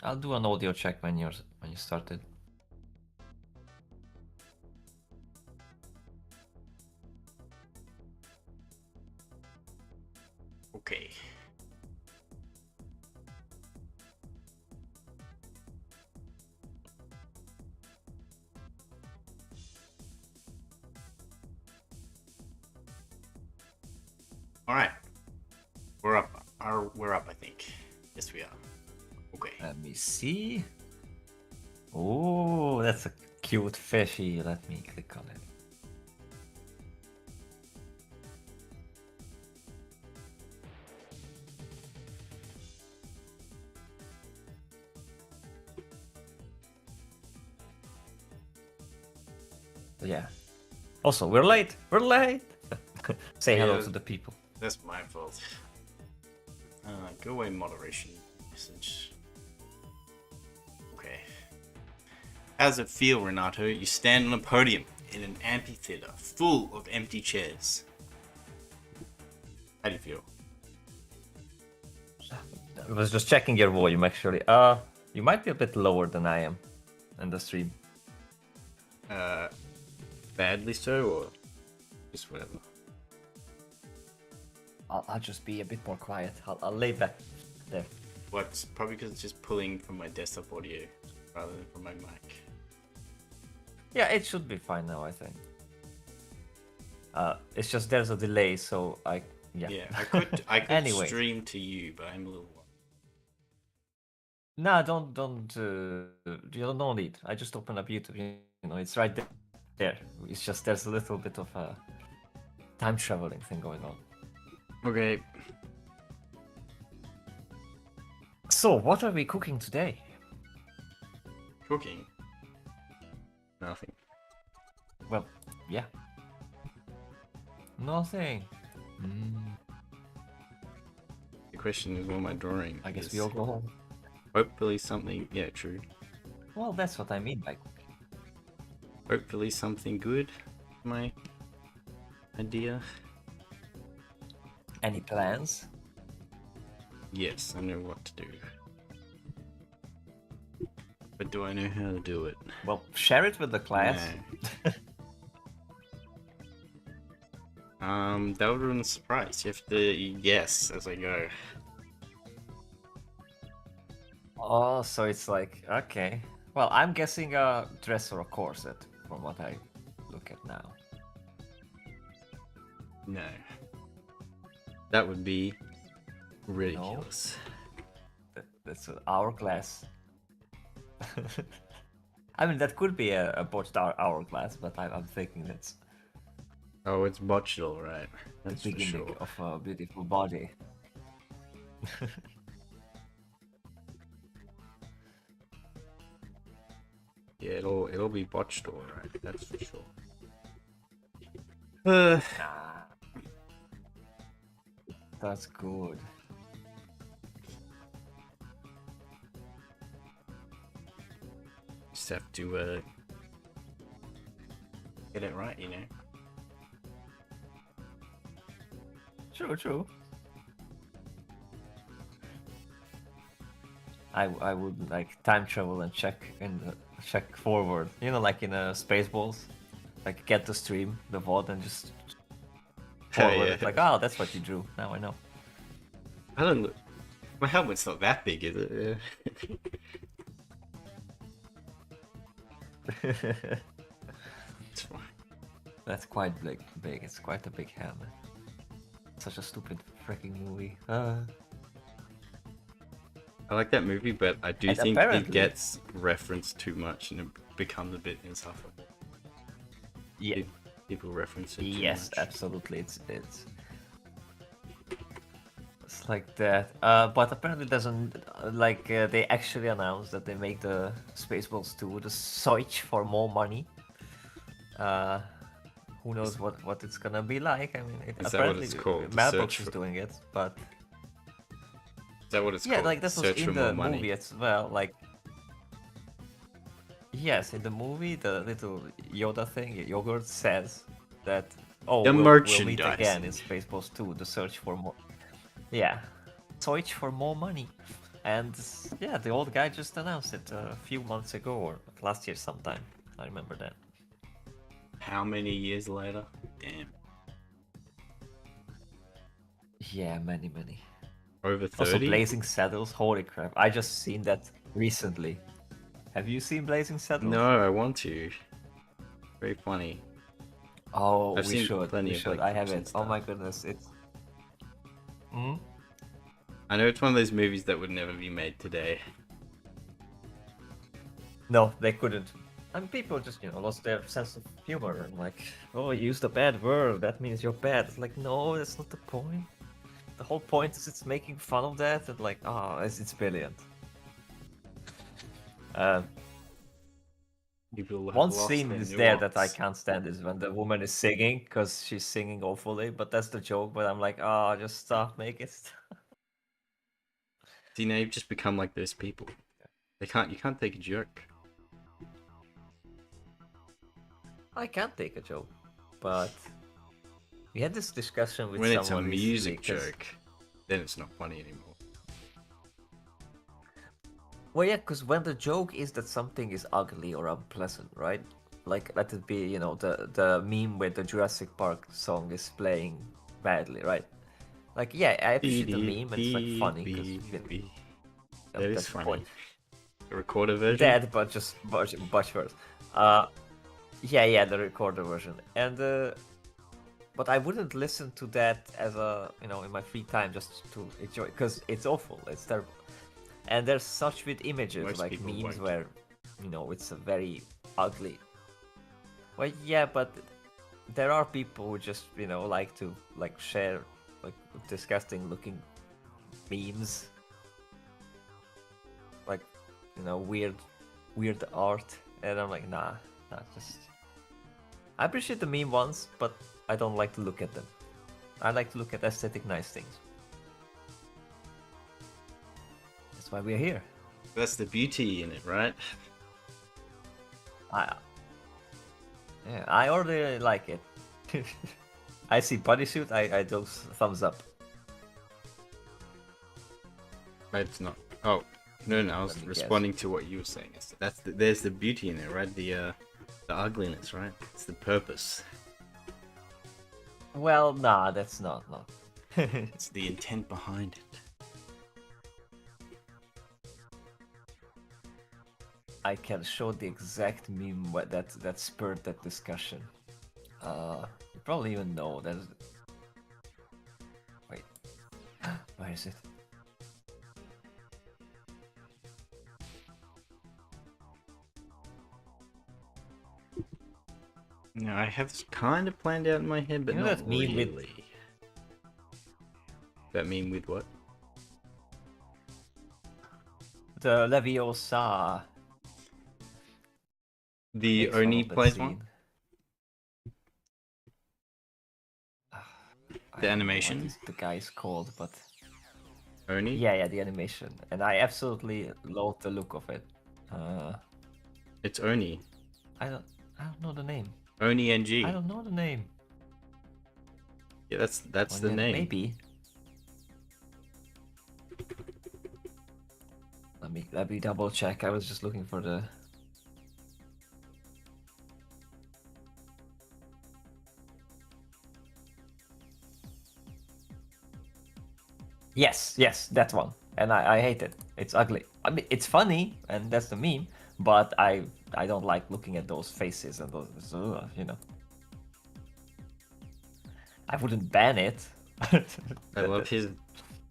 I'll do an audio check when you started. Okay. All right. We're up. We're up, I think. Yes, we are. Okay. Let me see. Oh, that's a cute fishy. Let me click on it. Yeah. Also, we're late. We're late. Say hello Yeah. to the people. That's my fault. Go away, moderation message. Okay. How does it feel, Renato? You stand on a podium in an amphitheater full of empty chairs. How do you feel? I was just checking your volume actually. You might be a bit lower than I am in the stream. Badly so, or just whatever? I'll just be a bit more quiet. I'll lay back there. What? Probably because it's just pulling from my desktop audio rather than from my mic. Yeah, it should be fine now, I think. It's just there's a delay, so Yeah, I could Anyway. stream to you, but I'm a little. No, don't. You don't need. I just open up YouTube. You know, it's right there. It's just there's a little bit of a time traveling thing going on. Okay. So, what are we cooking today? Cooking. Nothing. Well, yeah. Nothing. The question is, what am I drawing? I guess we all go home. Hopefully something. Yeah, true. Well, that's what I mean by cooking. Hopefully something good. My idea. Any plans? Yes, I know what to do. But do I know how to do it? Well, share it with the class. No. That would ruin the surprise. You have to yes as I go. Oh, so it's like, okay. Well, I'm guessing a dress or a corset from what I look at now. No. That would be ridiculous. That's an hourglass. I mean, that could be a botched hourglass, but I'm thinking that's Oh, it's botched alright. the That's for beginning sure. of a beautiful body. Yeah, it'll be botched alright, that's for sure. Nah. That's good. Just have to get it right, you know. True. I would like time travel and check forward. You know, like in Spaceballs, like get the stream, the VOD, and just forward it. Like, oh, that's what you drew. Now I know. I don't look. My helmet's not that big, is it? It's fine. That's quite big. It's quite a big helmet. Such a stupid freaking movie. I like that movie, but I do And think apparently- it gets referenced too much and it becomes a bit insufferable. Yeah. People reference it too Yes, much. absolutely. It's like that. But apparently doesn't like they actually announced that they make the Spaceballs 2 the search for more money. Who knows what it's gonna be like? I mean, Is that what it's called? The Mailbox search is for- doing it, but Is that what it's yeah, called? like this was Search in for the more money. movie as well. Like yes, in the movie, the little Yoda thing, yogurt says that The we'll meet merchandising. again in Spaceballs 2, the search for more. Yeah, search for more money. And yeah, the old guy just announced it a few months ago or last year sometime. I remember that. How many years later? Damn. Yeah, many. Over Also, 30? Blazing Saddles. Holy crap! I just seen that recently. Have you seen Blazing Saddles? No, I want to. Very funny. Oh, I've we seen should. plenty We of, should. like, I have clips and it. Oh my stuff. goodness, it's. Hmm? I know it's one of those movies that would never be made today. No, they couldn't. And people just, lost their sense of humor and like, oh, you used a bad word. That means you're bad. It's like, no, that's not the point. The whole point is it's making fun of that and like, it's brilliant. People have One lost scene their is there that I nuance. can't stand is when the woman is singing because she's singing awfully, but that's the joke. But I'm like, just stop, make it. See, now you've just become like those people. You can't take a joke. I can't take a joke, but we had this discussion with When it's a someone music recently, 'cause- joke, then it's not funny anymore. Well, yeah, because when the joke is that something is ugly or unpleasant, right? Like, let it be, the meme where the Jurassic Park song is playing badly, right? Like, yeah, I appreciate the meme and it's like funny because That is that's the funny. point. The recorder version? Dead, but just much worse. Yeah, the recorder version, and but I wouldn't listen to that as in my free time just to enjoy, because it's awful, it's terrible, and there's such with images Most like people memes won't. where, it's a very ugly. Well, yeah, but there are people who just like to like share like disgusting looking memes, like weird art, and I'm like, nah, just. I appreciate the meme ones, but I don't like to look at them. I like to look at aesthetic nice things. That's why we're here. That's the beauty in it, right? I already like it. I see bodysuit, I do thumbs up. It's not. Oh, no, I was Let me responding to what you were saying. There's the beauty in it, right? The ugliness, right? It's the purpose. Well, nah, that's not. It's the intent behind it. I can show the exact meme that spurred that discussion. You probably even know that. Wait, where is it? No, I have kind of planned out in my head, but You know not that meme really. with- That meme with what? The Leviosa. The makes fun Oni of that plays scene. one? I The don't know animation? what the guy is called, but Oni? yeah, the animation, and I absolutely loathe the look of it. It's Oni. I don't know the name. Oni NG. I don't know the name. Yeah, that's Well, the yeah, name. Maybe. Let me double check. I was just looking for the. Yes, that one. And I hate it. It's ugly. I mean, it's funny, and that's the meme. But I don't like looking at those faces and those. I wouldn't ban it. I love his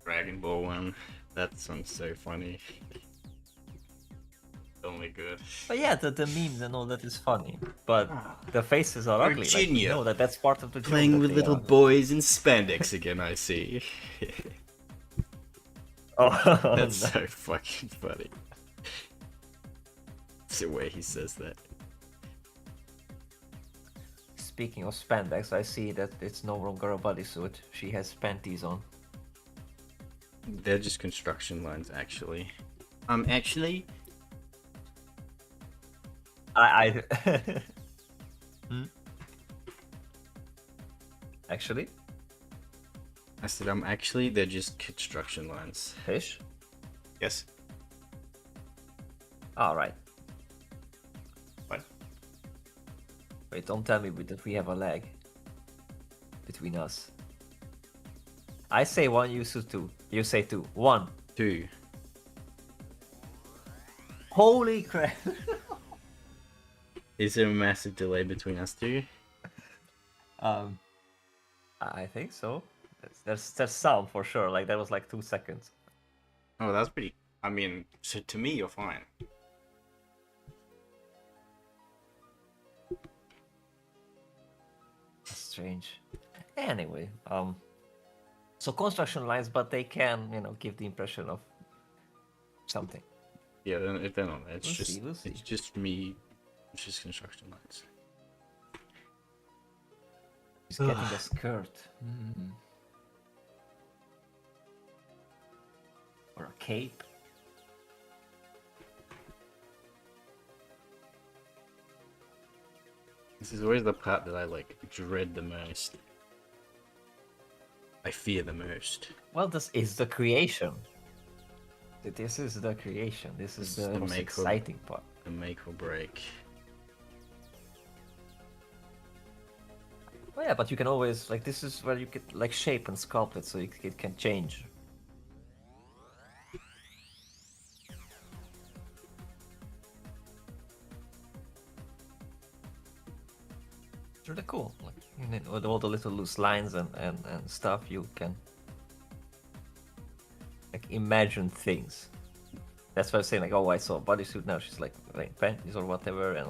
Dragon Ball one. That one's so funny. Only good. But yeah, the memes and all that is funny. But the faces are ugly. Like, Virginia. that's part of the joke. Playing that with they little are. boys in spandex again, I see. Oh, That's no. so fucking funny. It's the way he says that. Speaking of spandex, I see that it's no longer a bodysuit. She has panties on. They're just construction lines, actually. Actually, I Hmm? Actually, I said, actually, they're just construction lines. fish. Yes. All right. What? Wait, don't tell me that we have a lag between us. I say one, you say two. You say two. 1. 2. Holy crap! Is there a massive delay between us two? I think so. There's sound for sure. Like that was like 2 seconds. Oh, that's pretty. I mean, so to me, you're fine. That's strange. Anyway, so construction lines, but they can, give the impression of something. Yeah, if they're not, it's We'll just see, we'll see. it's just me. It's just construction lines. He's getting a skirt. Or a cape. This is always the part that I like dread the most. I fear the most. Well, this is the creation. This is the creation. This is This is the the most make or- exciting part. The make or break. Oh yeah, but you can always this is where you could shape and sculpt it so it can change. It's really cool. With all the little loose lines and stuff, you can imagine things. That's why I was saying oh, I saw a bodysuit, now she's wearing panties or whatever, and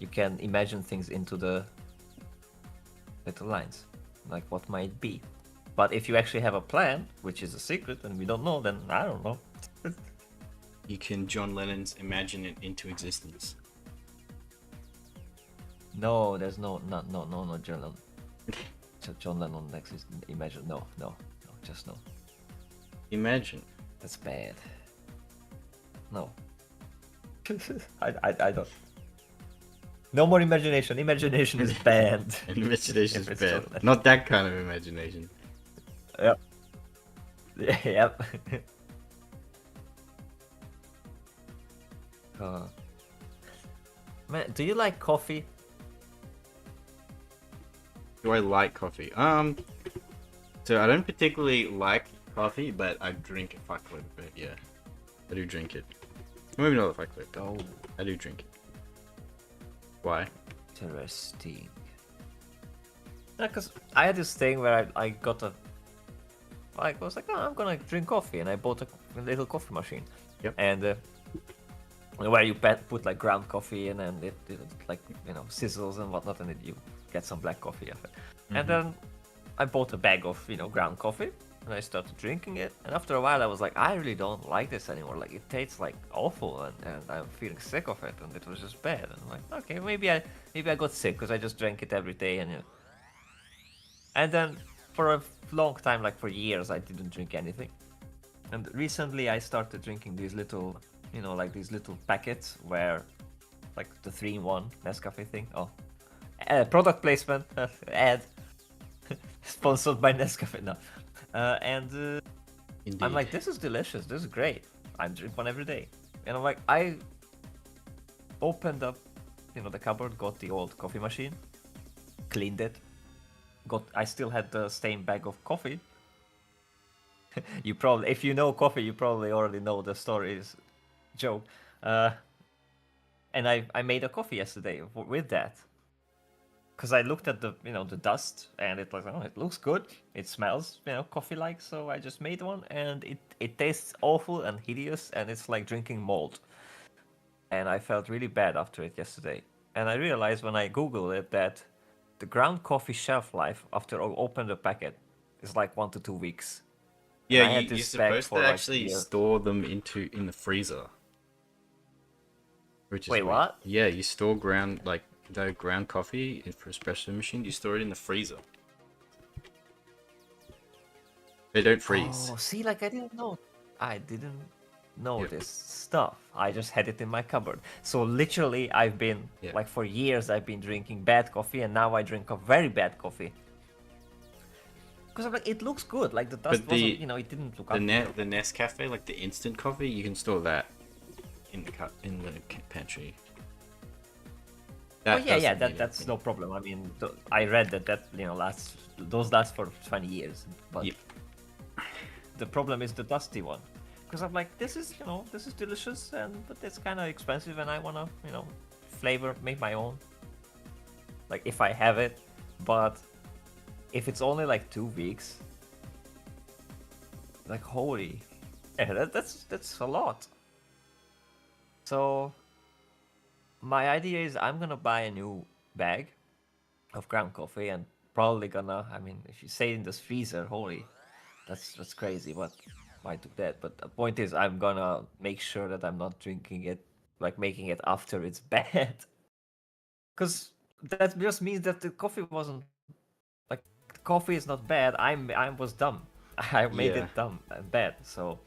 you can imagine things into the little lines, what might be. But if you actually have a plan, which is a secret and we don't know, then I don't know. You can John Lennon's imagine it into existence. No, there's no John Lennon. John Lennon exists. Imagine, no, just no. Imagine. That's bad. No. I don't. No more imagination. Imagination is bad. Imagination is If it's bad. John Lennon. Not that kind of imagination. Yep. Yep. Man, do you like coffee? Do I like coffee? So I don't particularly like coffee, but I drink a fuckload of it. Yeah, I do drink it. Maybe not a fuckload. Oh, I do drink it. Why? interesting. Yeah, because I had this thing where I got I was like, oh, I'm gonna drink coffee, and I bought a little coffee machine. Yep. And where you put ground coffee in, and it sizzles and whatnot, and you get some black coffee of it. And then I bought a bag of ground coffee, and I started drinking it. And after a while, I was like, I really don't like this anymore. It tastes awful, and I'm feeling sick of it, and it was just bad. And I'm like, okay, maybe I got sick because I just drank it every day, and then for a long time, for years, I didn't drink anything. And recently, I started drinking these little, these little packets where, the 3-in-1 Nescafe thing. Oh, product placement ad. Sponsored by Nescafe now. And Indeed. I'm like, this is delicious. This is great. I drink one every day. And I'm like, I opened up, the cupboard, got the old coffee machine, cleaned it. I still had the same bag of coffee. You probably, if you know coffee, you probably already know the story's joke. And I made a coffee yesterday with that. Because I looked at the the dust, and it was it looks good. It smells coffee-like, so I just made one, and it tastes awful and hideous, and it's like drinking mold. And I felt really bad after it yesterday. And I realized when I googled it that the ground coffee shelf life after I open the packet is 1 to 2 weeks. And I Yeah, had you're this bag supposed for, to a actually year. store them in the freezer. Which is Wait, weird. what? Yeah, you store ground the ground coffee for espresso machine. You store it in the freezer. They don't freeze. Oh, see, I didn't know. I didn't know Yep. this stuff. I just had it in my cupboard. So literally, I've been Yeah. for years, I've been drinking bad coffee, and now I drink a very bad coffee. Because like it looks good. Like the dust the- wasn't, it didn't look up. The Nescafe, like the instant coffee, you can store that in the pantry. Oh yeah, doesn't need that's anything. no problem. I mean, I read that those last for 20 years, but Yep. the problem is the dusty one. Because I'm like, this is delicious, but it's kind of expensive, and I wanna flavor, make my own. Like if I have it, but if it's only like 2 weeks, like holy, yeah, that's a lot. So my idea is I'm gonna buy a new bag of ground coffee and probably gonna. I mean, if you say in this freezer, holy, that's crazy. But why do that? But the point is, I'm gonna make sure that I'm not drinking it, like making it after it's bad, because that just means that the coffee wasn't like the coffee is not bad. I was dumb. I made Yeah. it dumb and bad. So,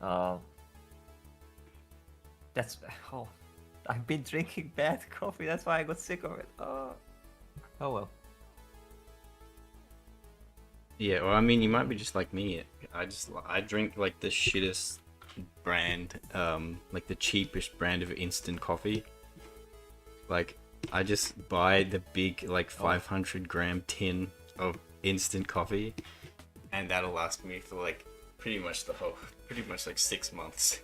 uh, that's oh, I've been drinking bad coffee. That's why I got sick of it. Oh well. Yeah, well, I mean, you might be just like me. I drink like the shittest brand, like the cheapest brand of instant coffee. Like, I just buy the big, like 500-gram tin of instant coffee, and that'll last me for like pretty much like 6 months.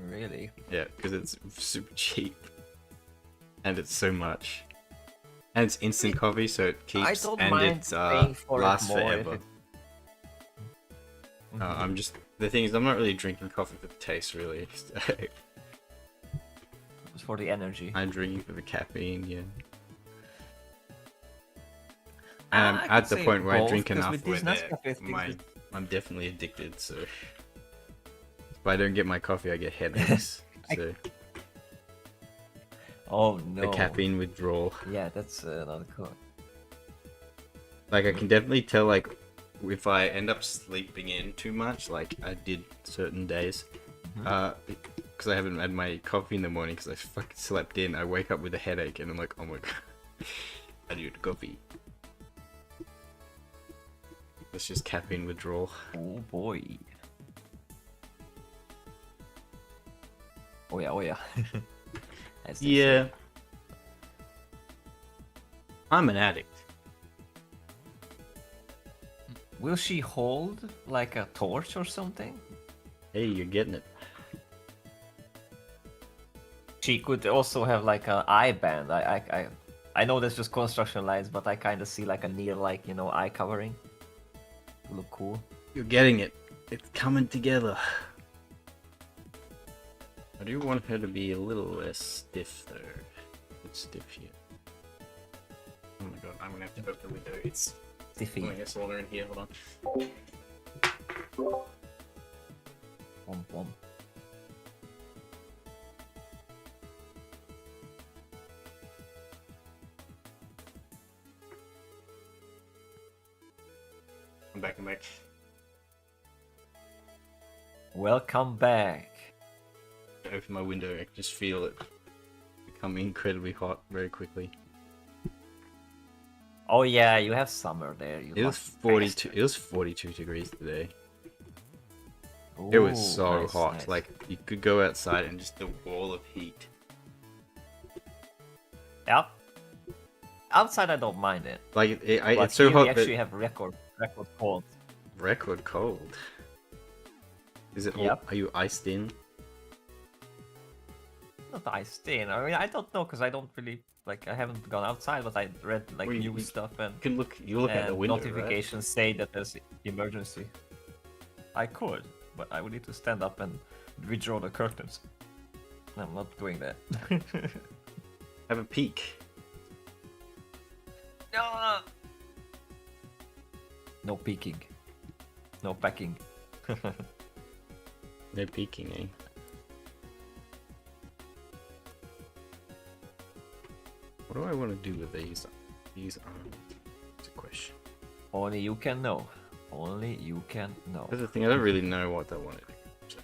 Really? Yeah, because it's super cheap, and it's so much. And it's instant coffee, so it keeps don't and mind it paying for it lasts more if forever. it- I'm just the thing is I'm not really drinking coffee for the taste, really. It's for the energy. I'm drinking for the caffeine, yeah. I And could I'm at the say point where I both, drink 'cause enough with where these Nescafe things, I'm definitely addicted. So if I don't get my coffee, I get headaches. So oh the no. caffeine withdrawal. Yeah, that's not cool. Like I can definitely tell, like if I end up sleeping in too much, like I did certain days, because I haven't had my coffee in the morning because I fucking slept in. I wake up with a headache and I'm like, oh my god, I need coffee. It's just caffeine withdrawal. Oh boy. Oh yeah, oh yeah. As they say. Yeah, I'm an addict. Will she hold like a torch or something? Hey, you're getting it. She could also have like an eye band. I know that's just construction lines, but I kind of see like a near like eye covering. Look cool. You're getting it. It's coming together. I do want her to be a little less stiff though. It's stiff here. Oh my god, I'm gonna have to open the window. It's Stiffy. I guess water in here. Hold on. Wom wom. I'm back. I'm back. Welcome back. Open my window. I can just feel it become incredibly hot very quickly. Oh yeah, you have summer there. You It was lucky 42. bastard. It was 42 degrees today. It was Ooh, so nice, hot. nice. Like you could go outside and just the wall of heat. Yep. Outside, I don't mind it. Like But it's so here hot we actually that have record cold. record cold. Is it? Yep. Are you iced in? Not iced in. I mean, I don't know because I don't really like. I haven't gone outside, but I read like Well, news stuff and You can look. You look out the window, right? notifications say that there's emergency. I could, but I would need to stand up and withdraw the curtains. I'm not doing that. Have a peek. No peeking. No packing. No peeking, eh? What do I want to do with these? These arms. It's a question. Only you can know. Only you can know. That's the thing. I don't really know what I want to do. So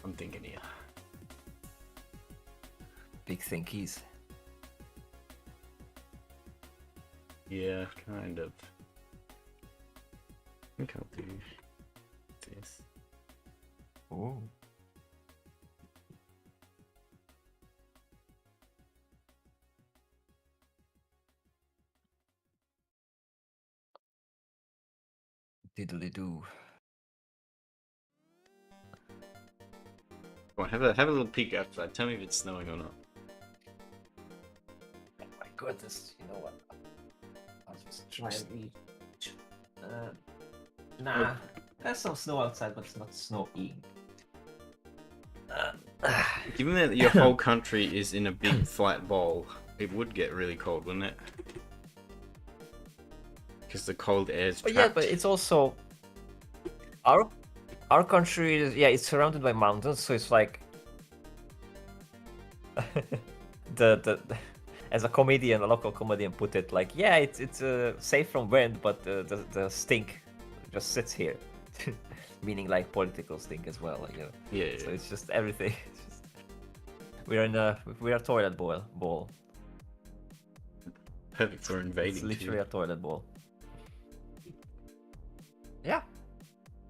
I'm thinking here. Big thinkies. Yeah, kind of. I think I'll do this. Ooh. Diddly do. Come on, have a little peek outside. Tell me if it's snowing or not. Oh my goodness, you know what? I'll just try and read. Nah, there's some snow outside, but it's not snowing. Given that your whole country is in a big flat bowl, it would get really cold, wouldn't it? Because the cold air is But trapped. yeah, but it's also our country is, yeah, it's surrounded by mountains, so it's like the as a comedian, a local comedian put it, like, yeah, it's safe from wind, but the stink just sits here, meaning like political stink as well, like, you know. Yeah, So it's just everything. It's just, we are toilet bowl. perfect for invading. It's literally a toilet bowl. Yeah.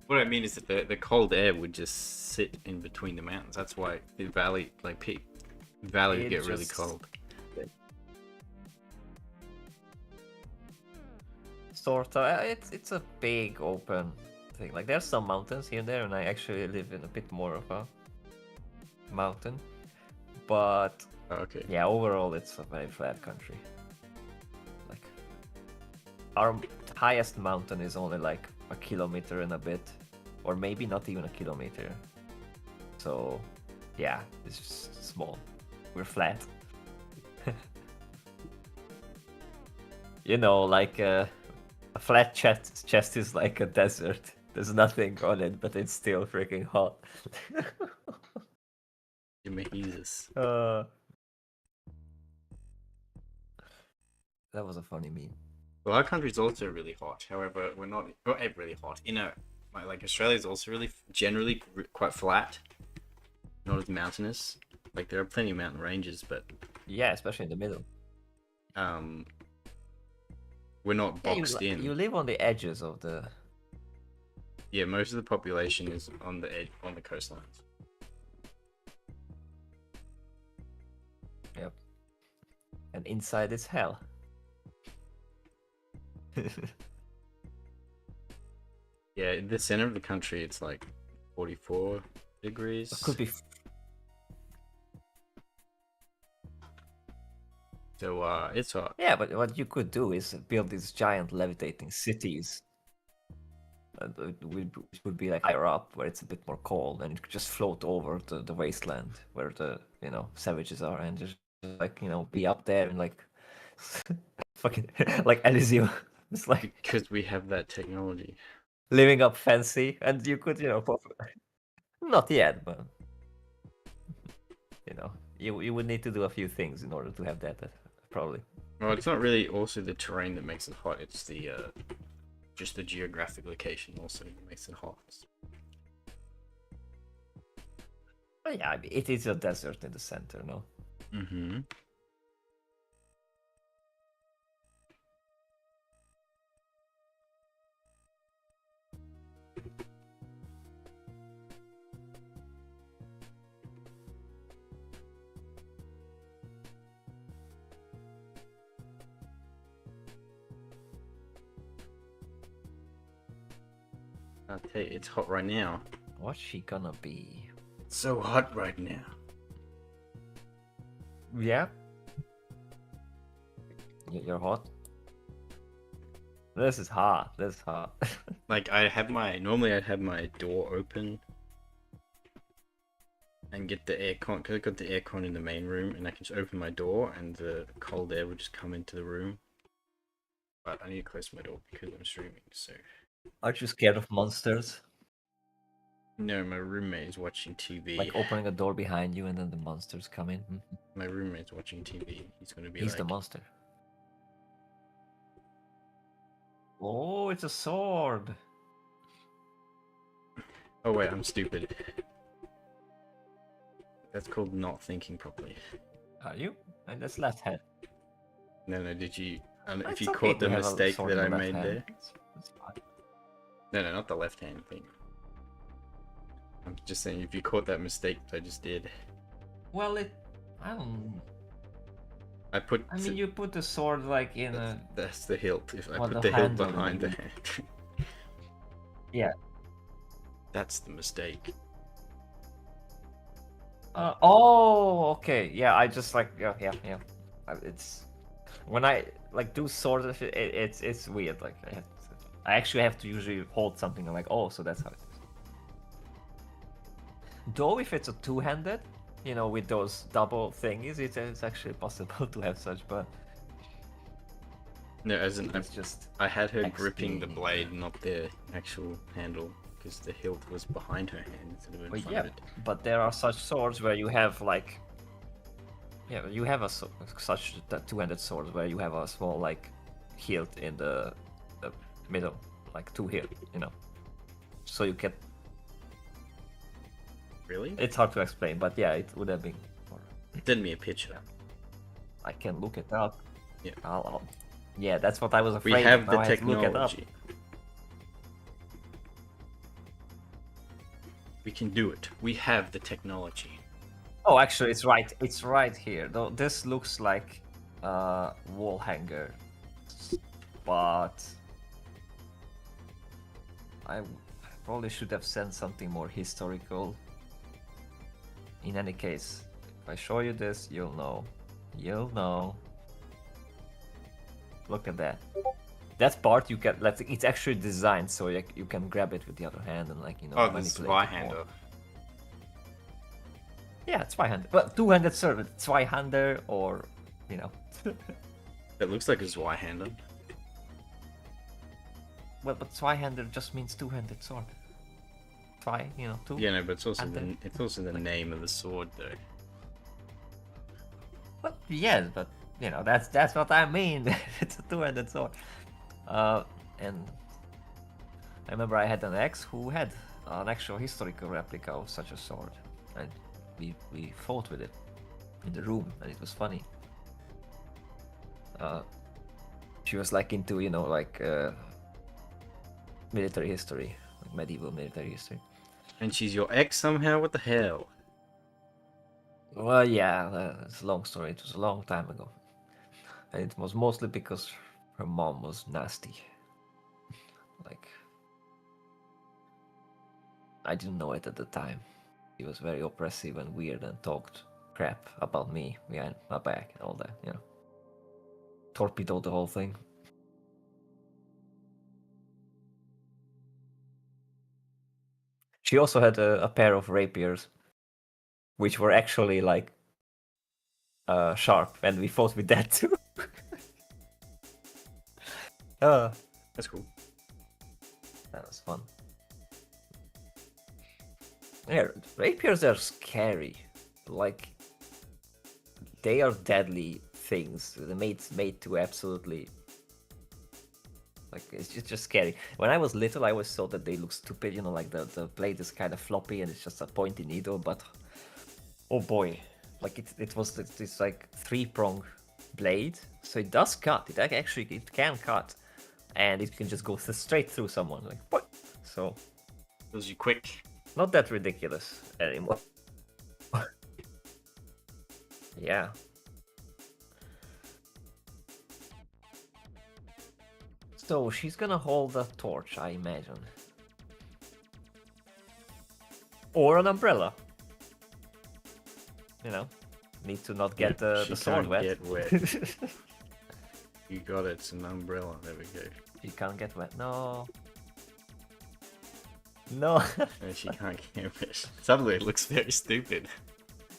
What I mean is that the cold air would just sit in between the mountains. That's why the valley, like peak valley, would It get really just- cold. Sort of. It's a big open thing. Like there's some mountains here and there, and I actually live in a bit more of a mountain. But Oh, okay. yeah, overall it's a very flat country. Like our highest mountain is only like a kilometer and a bit, or maybe not even a kilometer. So yeah, it's just small. We're flat. You know, like a flat chest is like a desert. There's nothing on it, but it's still freaking hot. Jesus. That was a funny meme. Well, our country's also really hot. However, we're not really hot. Like Australia's also really generally quite flat, not as mountainous. Like there are plenty of mountain ranges, but Yeah, especially in the middle. we're not Yeah, boxed in. you live on the edges of the. Yeah, most of the population is on the edge, on the coastlines. Yep. And inside is hell. Yeah, in the center of the country, it's like 44 degrees. It could be. So it's hot. Yeah, but what you could do is build these giant levitating cities. It would be like higher up, where it's a bit more cold, and you could just float over the wasteland where the savages are, and just like be up there and like fucking like Elysium. It's like Because we have that technology. living up fancy, and you could not yet, but you would need to do a few things in order to have that, probably. Well, it's not really also the terrain that makes it hot. It's the just the geographic location also makes it hot. But yeah, I mean, it is a desert in the center, no? Mm-hmm. I'll tell you, it's hot right now. What's she gonna be? It's so hot right now. Yeah. You're hot. This is hot. This is hot. Like normally I'd have my door open and get the aircon, because I've got the aircon in the main room, and I can just open my door and the cold air would just come into the room. But I need to close my door because I'm streaming, so. Aren't you scared of monsters? No, my roommate is watching TV. Like opening a door behind you and then the monsters come in? Mhm. My roommate's watching TV. He's gonna be He's like, the monster. Oh, it's a sword. oh wait, I'm stupid. That's called not thinking properly. Are you? And that's left hand. No, did you? If It's you okay caught to the have a mistake sword that in I the left made hand. there. It's fine. No, not the left hand thing. I'm just saying if you caught that mistake that I just did. Well, I don't. I put. I mean, you put the sword like in a. That's the hilt. If I Well, put the the hilt handle in the behind the middle. hand. Yeah. That's the mistake. Oh, okay. Yeah, I just like yeah. It's when I like do swords of it, it's weird. Like I actually have to usually hold something. I'm like, oh, so that's how it is. Though if it's a two-handed, you know, with those double thingies, it's actually possible to have such. But No, as in it's just I had her XP. gripping the blade, not the actual handle, because the hilt was behind her hand instead of in Well, front yeah, of it. but there are such swords where you have like, yeah, you have such two-handed swords where you have a small like hilt in the middle, like two here, you know. So you can. Really? It's hard to explain, but yeah, it would have been. Send me a picture. I can look it up. Yeah. Yeah, that's what I was afraid. We have of. the Now I have to look it up. technology. We can do it. We have the technology. Oh, actually, it's right. It's right here. Though this looks like wall hanger, but I probably should have sent something more historical. In any case, if I show you this, you'll know. You'll know. Look at that. That part you can. It's actually designed so you can grab it with the other hand and like Oh, manipulate this it Zweihander. more. Yeah, Zweihander. Well, two-handed sword, Zweihander, or you know. It looks like a Zweihander. Well, but Zweihander just means two-handed sword. Zwei, you know, two. Yeah, no, but it's also Hander. it's also the name of the sword, though. Well, yes, but you know that's what I mean. It's a two-handed sword. And I remember I had an ex who had an actual historical replica of such a sword, and we fought with it in the room, and it was funny. She was like into military history, like medieval military history. And she's your ex somehow? What the hell? Well, yeah, it's a long story. It was a long time ago, and it was mostly because her mom was nasty. Like, I didn't know it at the time. He was very oppressive and weird and talked crap about me behind my back and all that, you know. Torpedoed the whole thing. She also had a pair of rapiers, which were actually like sharp, and we fought with that too. That's cool. That was fun. Yeah, rapiers are scary. Like, they are deadly things. They're made to absolutely. Like, it's just scary. When I was little, I always thought that they look stupid. You know, like the blade is kind of floppy and it's just a pointy needle. But oh boy, like it was this like 3-prong blade, so it does cut. It can cut, and it can just go straight through someone. Like what? So Was you quick? not that ridiculous anymore. Yeah. So she's gonna hold a torch, I imagine. Or an umbrella. You know, need to not get the sword can't wet. get wet. You got it. It's an umbrella. There we go. She can't get wet. No. No. No, she can't get wet. Suddenly it looks very stupid.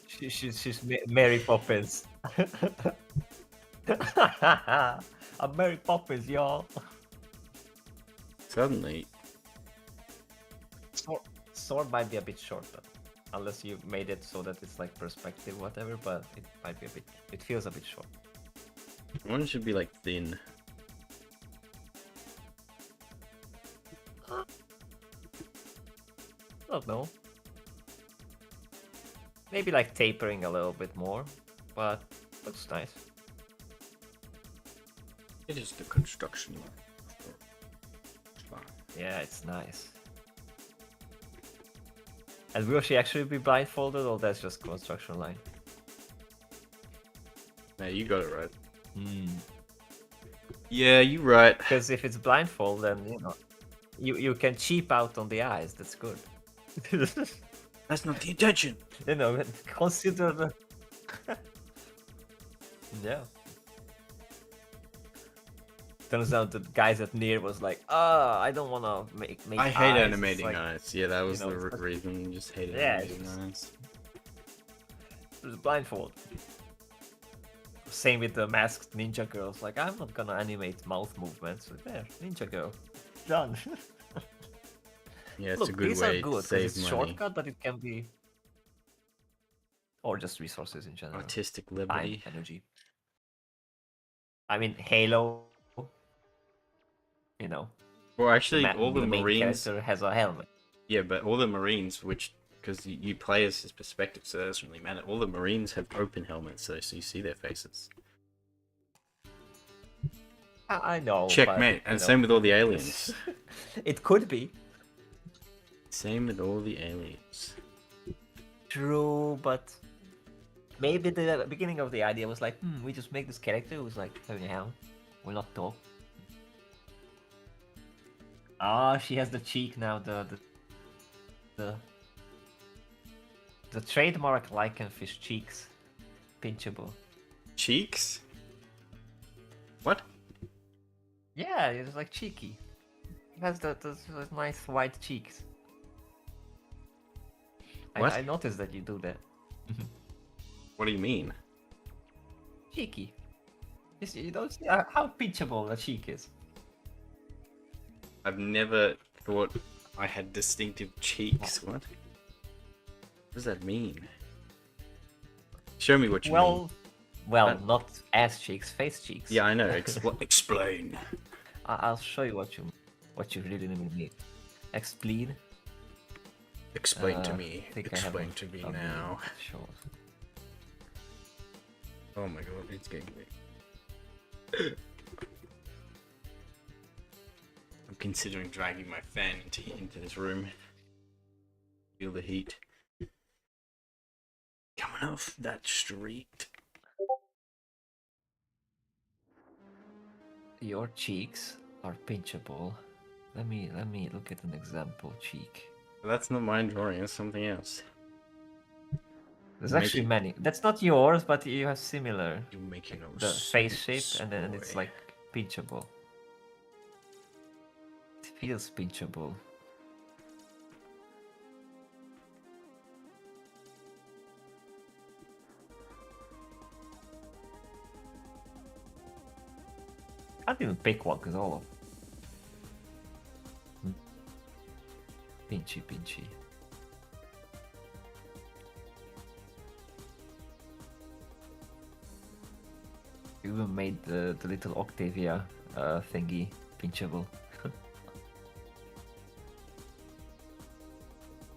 she's Mary Poppins. I'm Mary Poppins, y'all. Suddenly, Sword might be a bit short, but unless you made it so that it's like perspective, whatever. But it might be a bit. It feels a bit short. one should be like thin. I don't know. Maybe like tapering a little bit more, but looks nice. It is the construction line. It's fine. Yeah, it's nice. And will she actually be blindfolded, or that's just construction line? No, you got it right. Hmm. Yeah, you're right. Because if it's blindfold, then you can cheap out on the eyes. That's good. That's not the intention. Consider the. Yeah. Turns out the guys at Nier was like, I don't want to make I hate eyes." It's animating like, eyes. Yeah, that was you know, the it's like- reason. You just hated Yeah, animating it's- eyes. It was blindfold. Same with the masked ninja girls. Like, I'm not gonna animate mouth movements. But there, ninja girl, done. Yeah, it's Look, a good these way are good to 'cause save it's money. shortcut, but it can be, or just resources in general. Artistic Time, liberty. energy. I mean, Halo. You know, Well, actually, all the main Marines. character has a helmet. Yeah, but all the Marines, which because you play as his perspective, so that doesn't really matter. All the Marines have open helmets, so you see their faces. I know. Checkmate, but, and same with all the aliens. It could be Same with all the aliens. true, but maybe the beginning of the idea was like, we just make this character who's like having a helmet. Will not talk. Ah, she has the cheek now. The trademark Lycanfish cheeks, pinchable. Cheeks? What? Yeah, it's like cheeky. It has the nice white cheeks. What? I noticed that you do that. What do you mean? Cheeky. You don't see how pinchable a cheek is. I've never thought I had distinctive cheeks. What? What does that mean? Show me what you mean. Well, not ass cheeks, face cheeks. Yeah, I know. Explain. I'll show you what you really mean. Explain. Explain to I me. think I Explain have to me a now. Sure. Oh my god, it's getting big. I'm considering dragging my fan into this room. Feel the heat coming off that street. Your cheeks are pinchable. Let me look at an example cheek. But that's not my drawing. It's something else. There's Make actually it- many. That's not yours, but you have similar. You're making no The face shape, sense, and then it's boy. like pinchable. It feels pinchable. Can't even pick one because all of pinchy. You even made the little Octavia thingy pinchable.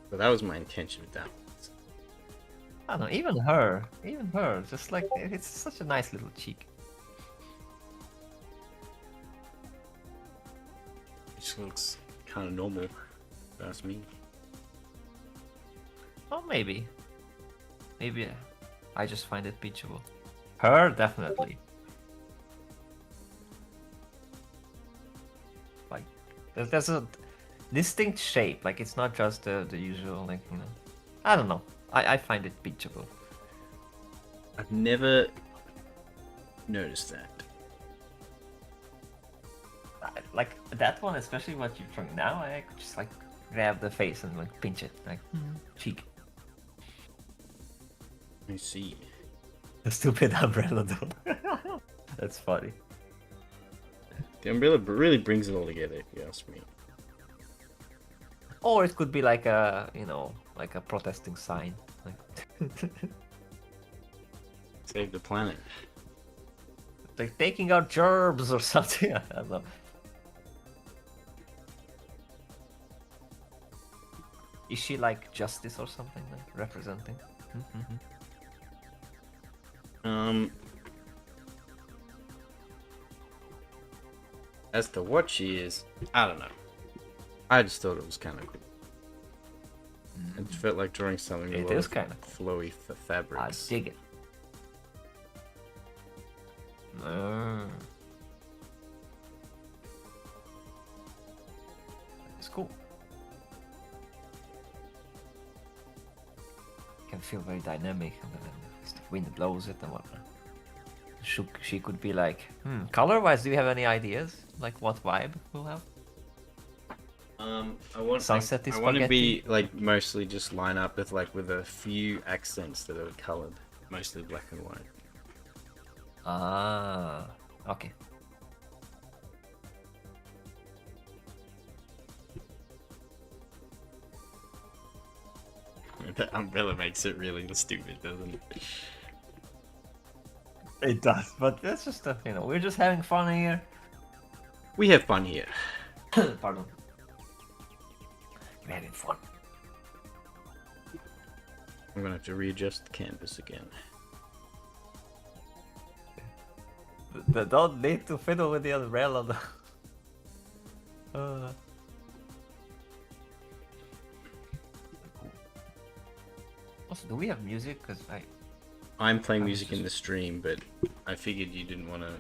But that was my intention with that. I don't know, even her, just like it's such a nice little cheek. It just looks kind of normal. if you Ask me. Oh, maybe I just find it pinchable. Her, definitely. Like, there's a distinct shape. Like, it's not just the usual, like, you know. I don't know. I find it pinchable. I've never noticed that. Like, that one, especially what you're trying now, I could just, like, grab the face and, like, pinch it. Like, cheek. I see. The stupid umbrella, though. That's funny. The umbrella really brings it all together, if you ask me. Or it could be like a, you know, like a protesting sign. Like, Save the planet. like taking out gerbs or something. I don't know. Is she like justice or something, like representing? As to what she is, I don't know. I just thought it was kind of cool. It felt like drawing something with It a lot is of kinda flowy I fabrics. dig it. It's cool. Can feel very dynamic, and then if the wind blows it and whatnot. She could be like, color-wise, do you have any ideas? Like what vibe we'll have? I want Sunset I want to be spaghetti? like mostly just line up with a few accents that are colored, mostly black and white. Ah, okay. The umbrella makes it really stupid, doesn't it? It does, but that's just we're just having fun here. We have fun here. Pardon. We're having fun. I'm gonna have to readjust the canvas again. Don't need to fiddle with the umbrella though. Also, do we have music? Because I'm playing I was music in just- the stream, but I figured you didn't want to.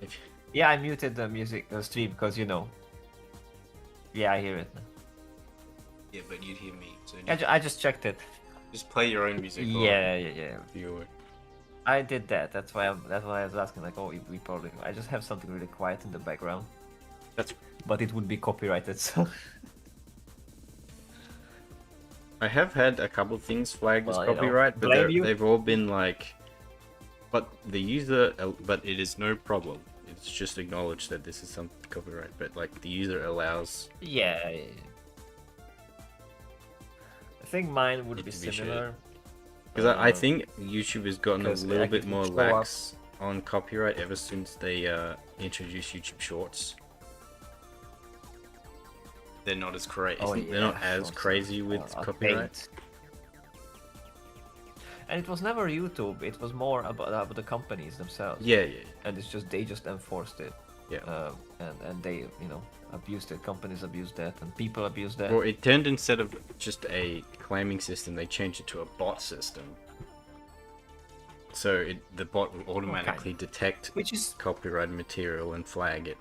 If... Yeah, I muted the music stream because Yeah, I hear it. Yeah, but you'd hear me. So I just checked it. just play your own music. Yeah. Viewer. I did that. That's why I was asking. Like, oh, we probably. I just have something really quiet in the background. That's. But it would be copyrighted, so. I have had a couple things flagged as Well, you know, copyright, but blame you. they've all been like, but the user, but it is no problem. It's just acknowledged that this is some copyright, but like the user allows. Yeah. I think mine would It be to be shared. similar. Because I think YouTube has gotten a 'cause, little like, bit it more would show up- lax on copyright ever since they introduced YouTube Shorts. They're not as crazy. They're not as crazy with copyright. And it was never YouTube. It was more about the companies themselves. Yeah. And it's just they just enforced it. Yeah. And they abused it. Companies abused that, and people abused that. Well, it turned instead of just a claiming system, they changed it to a bot system. So the bot will automatically detect Which is copyrighted material and flag it.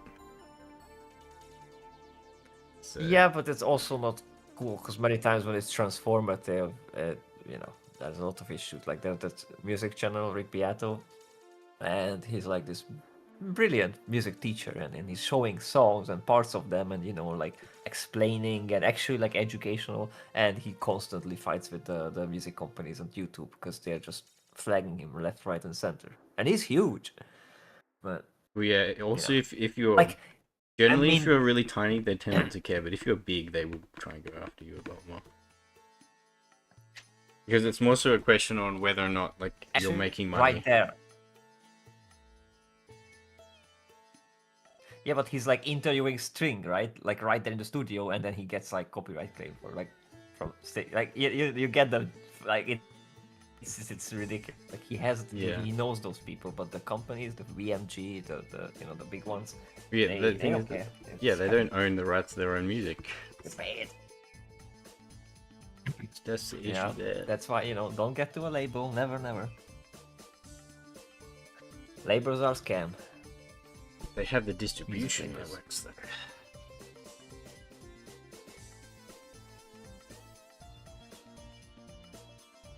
So, yeah, but it's also not cool because many times when it's transformative, there's a lot of issues. Like that music channel Rick Beato, and he's like this brilliant music teacher, and he's showing songs and parts of them, and like explaining and actually like educational, and he constantly fights with the music companies on YouTube because they're just flagging him left, right, and center, and he's huge. But well, yeah. Also, if you're like, generally, I if mean- you're really tiny, they tend not to care. But if you're big, they will try and go after you a lot more. Because it's more so a question on whether or not you're actually, making money. right there. Yeah, but he's like interviewing String, right? Like right there in the studio, and then he gets like copyright claim for like you get the it's ridiculous. Like he knows those people, but the companies, the VMG, the big ones, Yeah, they the thing don't is, care. they don't own the rights to their own music. It's bad. That's the issue Yeah, there. that's why don't get to a label. Never. Labels are scam. They have the distribution labels. networks though.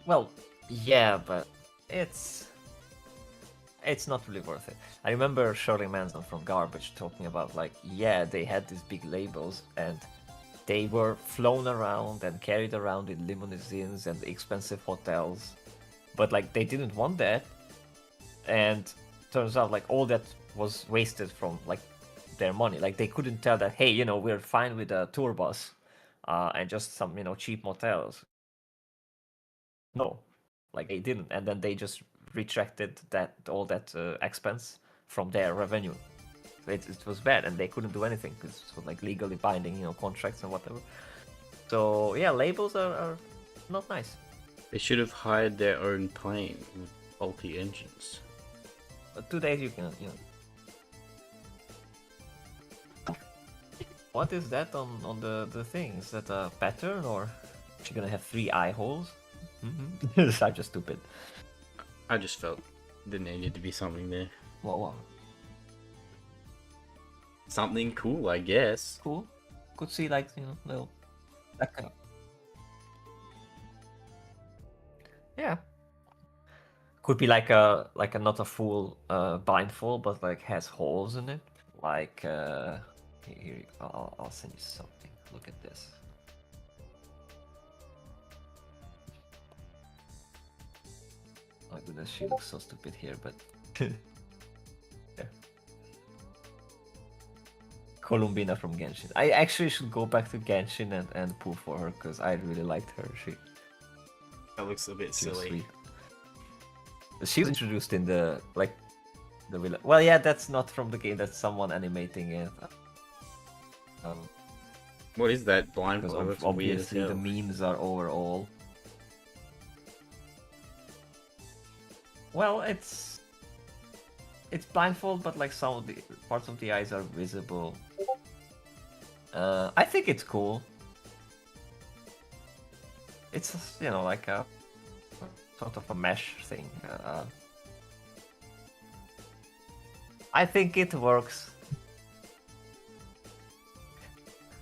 Well, yeah, but it's not really worth it. I remember Shirley Manson from Garbage talking about they had these big labels and they were flown around and carried around in limousines and expensive hotels, but they didn't want that, and turns out all that was wasted from their money. They couldn't tell that, hey, we're fine with a tour bus and just some cheap motels. No, they didn't, and then they just retracted all that expense from their revenue. It was bad, and they couldn't do anything because it was legally binding, contracts and whatever. So yeah, labels are not nice. They should have hired their own plane with faulty engines. But today you can, What is that on the thing? Is that a pattern or is she gonna have 3 eye holes? Mm-hmm. I'm just stupid. I just felt there needed to be something there. Wow. Something cool, I guess. Cool. Could see like, you know, little that kind of... Yeah. Could be like a not a full blindfold, but like has holes in it. Like here, I'll send you something. Look at this. Oh goodness, she looks so stupid here, but yeah. Columbina from Genshin. I actually should go back to Genshin and pull for her because I really liked her. That looks a bit She was silly. sweet. She was introduced in the villain. Well, yeah, that's not from the game. That's someone animating it. What is that Because blindfold? It looks weird as obviously hell. the memes are overall. Well, it's blindfold, but like some of the parts of the eyes are visible. I think it's cool. It's you know like a sort of a mesh thing. I think it works.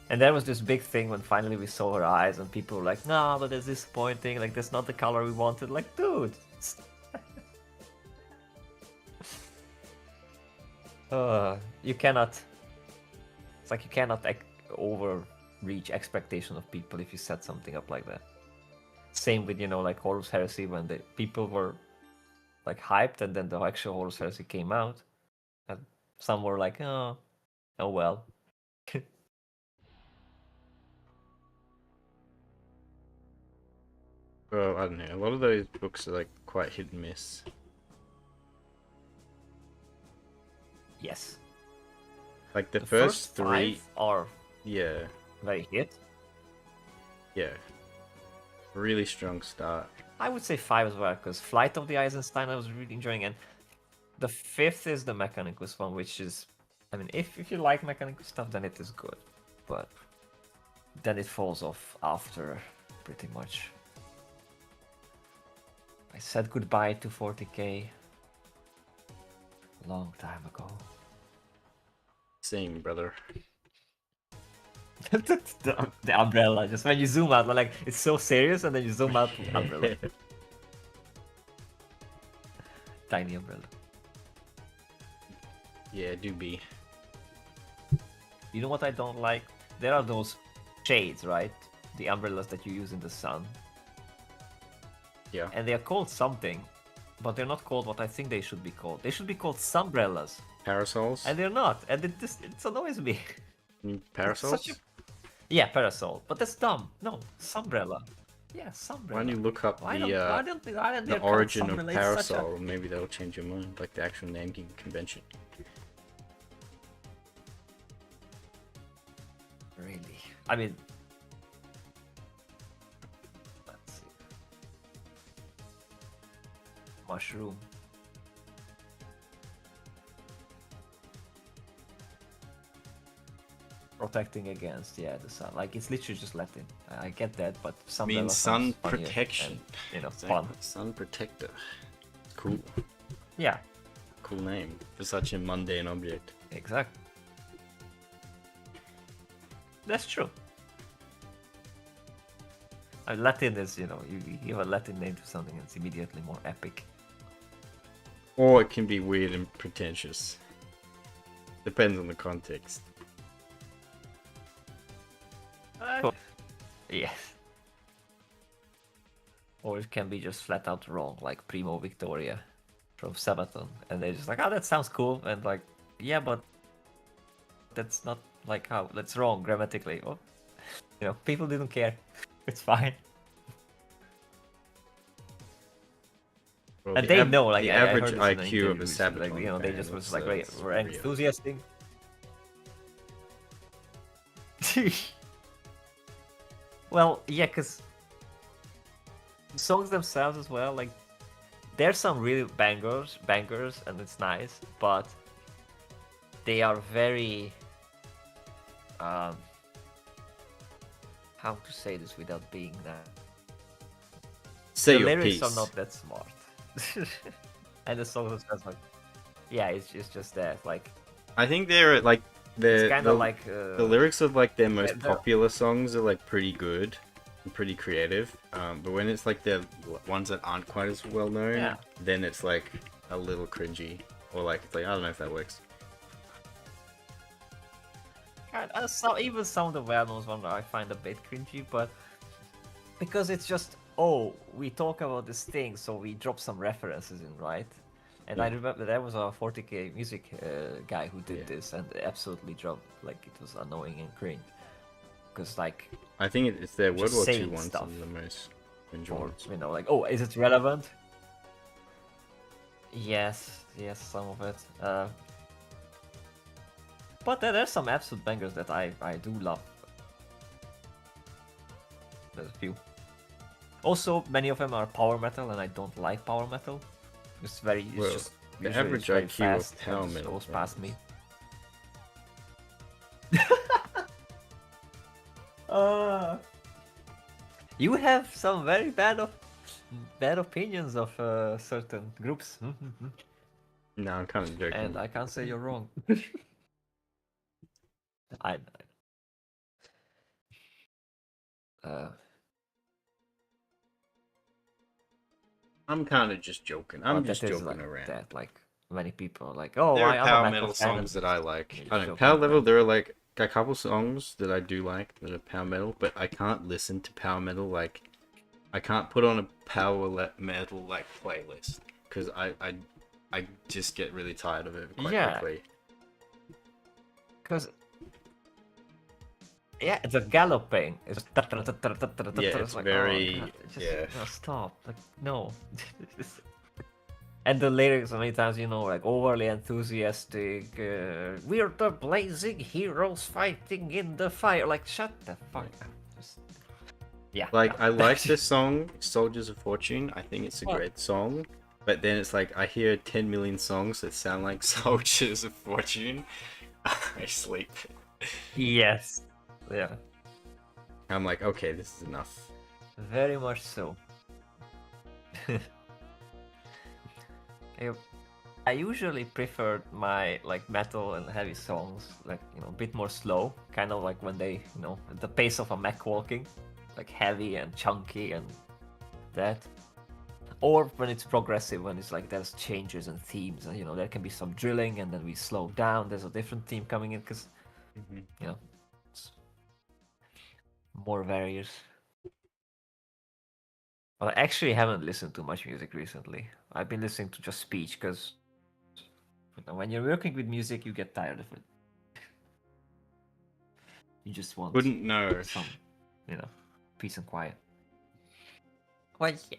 And there was this big thing when finally we saw her eyes, and people were like, "No, but it's disappointing. Like, that's not the color we wanted." Like, dude. You cannot. It's like you cannot overreach expectation of people if you set something up like that. Same with like Horus Heresy when the people were like hyped, and then the actual Horus Heresy came out, and some were like, "Oh well." Well, I don't know. A lot of those books are like quite hit and miss. Yes. Like the, The first five three, are yeah, very hit. yeah, really strong start. I would say 5 as well, because Flight of the Eisenstein I was really enjoying, and the 5th is the Mechanicus one, which is, I mean, if you like Mechanicus stuff, then it is good, but then it falls off after, pretty much. I said goodbye to 40k a long time ago. Same, brother. the umbrella, just when you zoom out, like it's so serious, and then you zoom out, umbrella. Tiny umbrella. Yeah, do be. You know what I don't like? There are those shades, right? The umbrellas that you use in the sun. Yeah. And they are called something, but they're not called what I think they should be called. They should be called sunbrellas. Parasols? And they're not. And it annoys me. Parasols? Such a... Yeah, parasol. But that's dumb. No, sunbrella. Yeah, sunbrella. Why don't you look up Why the don't they the call origin of sunbrella? It's such a- parasol? Maybe that'll change your mind, like the actual naming convention. Really? I mean... Let's see. Mushroom. Protecting against, yeah, the sun. Like, it's literally just Latin. I get that, but some Means sun protection. And, Exactly. fun. Sun protector. Cool. Yeah, Cool name for such a mundane object. exactly. That's true. Latin is, you give a Latin name to something, it's immediately more epic. Or it can be weird and pretentious. Depends on the context. Yes. Or it can be just flat out wrong, like Primo Victoria from Sabaton. And they're just like, oh, that sounds cool. And like, yeah, but that's not like how, that's wrong grammatically. Or, people didn't care. It's fine. Well, And the they know, like, the I heard average this in an IQ of a interview, Sabaton like, they fan just was was, like, it's we're real. enthusiastic. Well, yeah, because songs themselves as well, like, there's some really bangers, and it's nice, but they are very, um, how to say this without being that. Say The your lyrics piece. are not that smart, and the songs are just like, yeah, it's just that like I think they're like it's the kind of like the lyrics of like their most they're- popular songs are like pretty good and pretty creative. But when it's like the ones that aren't quite as well known, Yeah. then it's like a little cringy, or like it's like I don't know if that works. even some of the well-known ones I find a bit cringy, but because it's just we talk about this thing, so we drop some references in, right? And I Yeah. remember there was a 40k music guy who did Yeah. this, and absolutely dropped like it was annoying and cringe. Because like, I think it's their World Just War II saying ones stuff. are the most cringe or ones. you know, like is it relevant? Yes, some of it. But there's some absolute bangers that I do love. There's a few. Also, many of them are power metal, and I don't like power metal. It's Well, just the usually average it's very IQ of fast and power just metal goes past me. You have some very bad opinions of certain groups, No, I'm kind of joking. and I can't say you're wrong. I I'm kind of just joking. I'm but just that is joking like around. that. Like many people are like, oh, There are I'm power a metal fan," songs that I like. you're I don't know. joking Power level, around. there are like a couple songs that I do like that are power metal, but I can't listen to power metal like I can't put on a metal like playlist because I just get really tired of it quite Yeah. quickly. Because yeah, the galloping is it's like, very- God, yeah. no, stop, like no. And the lyrics many times, like overly enthusiastic. We're the blazing heroes fighting in the fire. Like shut the fuck up. Just... Yeah. Like no. I like the song Soldiers of Fortune. I think it's a What? great song. But then it's like I hear 10 million songs that sound like Soldiers of Fortune. I sleep. Yes. Yeah. I'm like, okay, this is enough. Very much so. I usually prefer my like metal and heavy songs like a bit more slow, kind of like when they at the pace of a mech walking, like heavy and chunky and that. Or when it's progressive, when it's like there's changes and themes, and there can be some drilling and then we slow down. There's a different theme coming in because it's more various. But I actually haven't listened to much music recently. I've been listening to just speech because when you're working with music, you get tired of it. You just want Wouldn't know. some, peace and quiet. Well, yeah.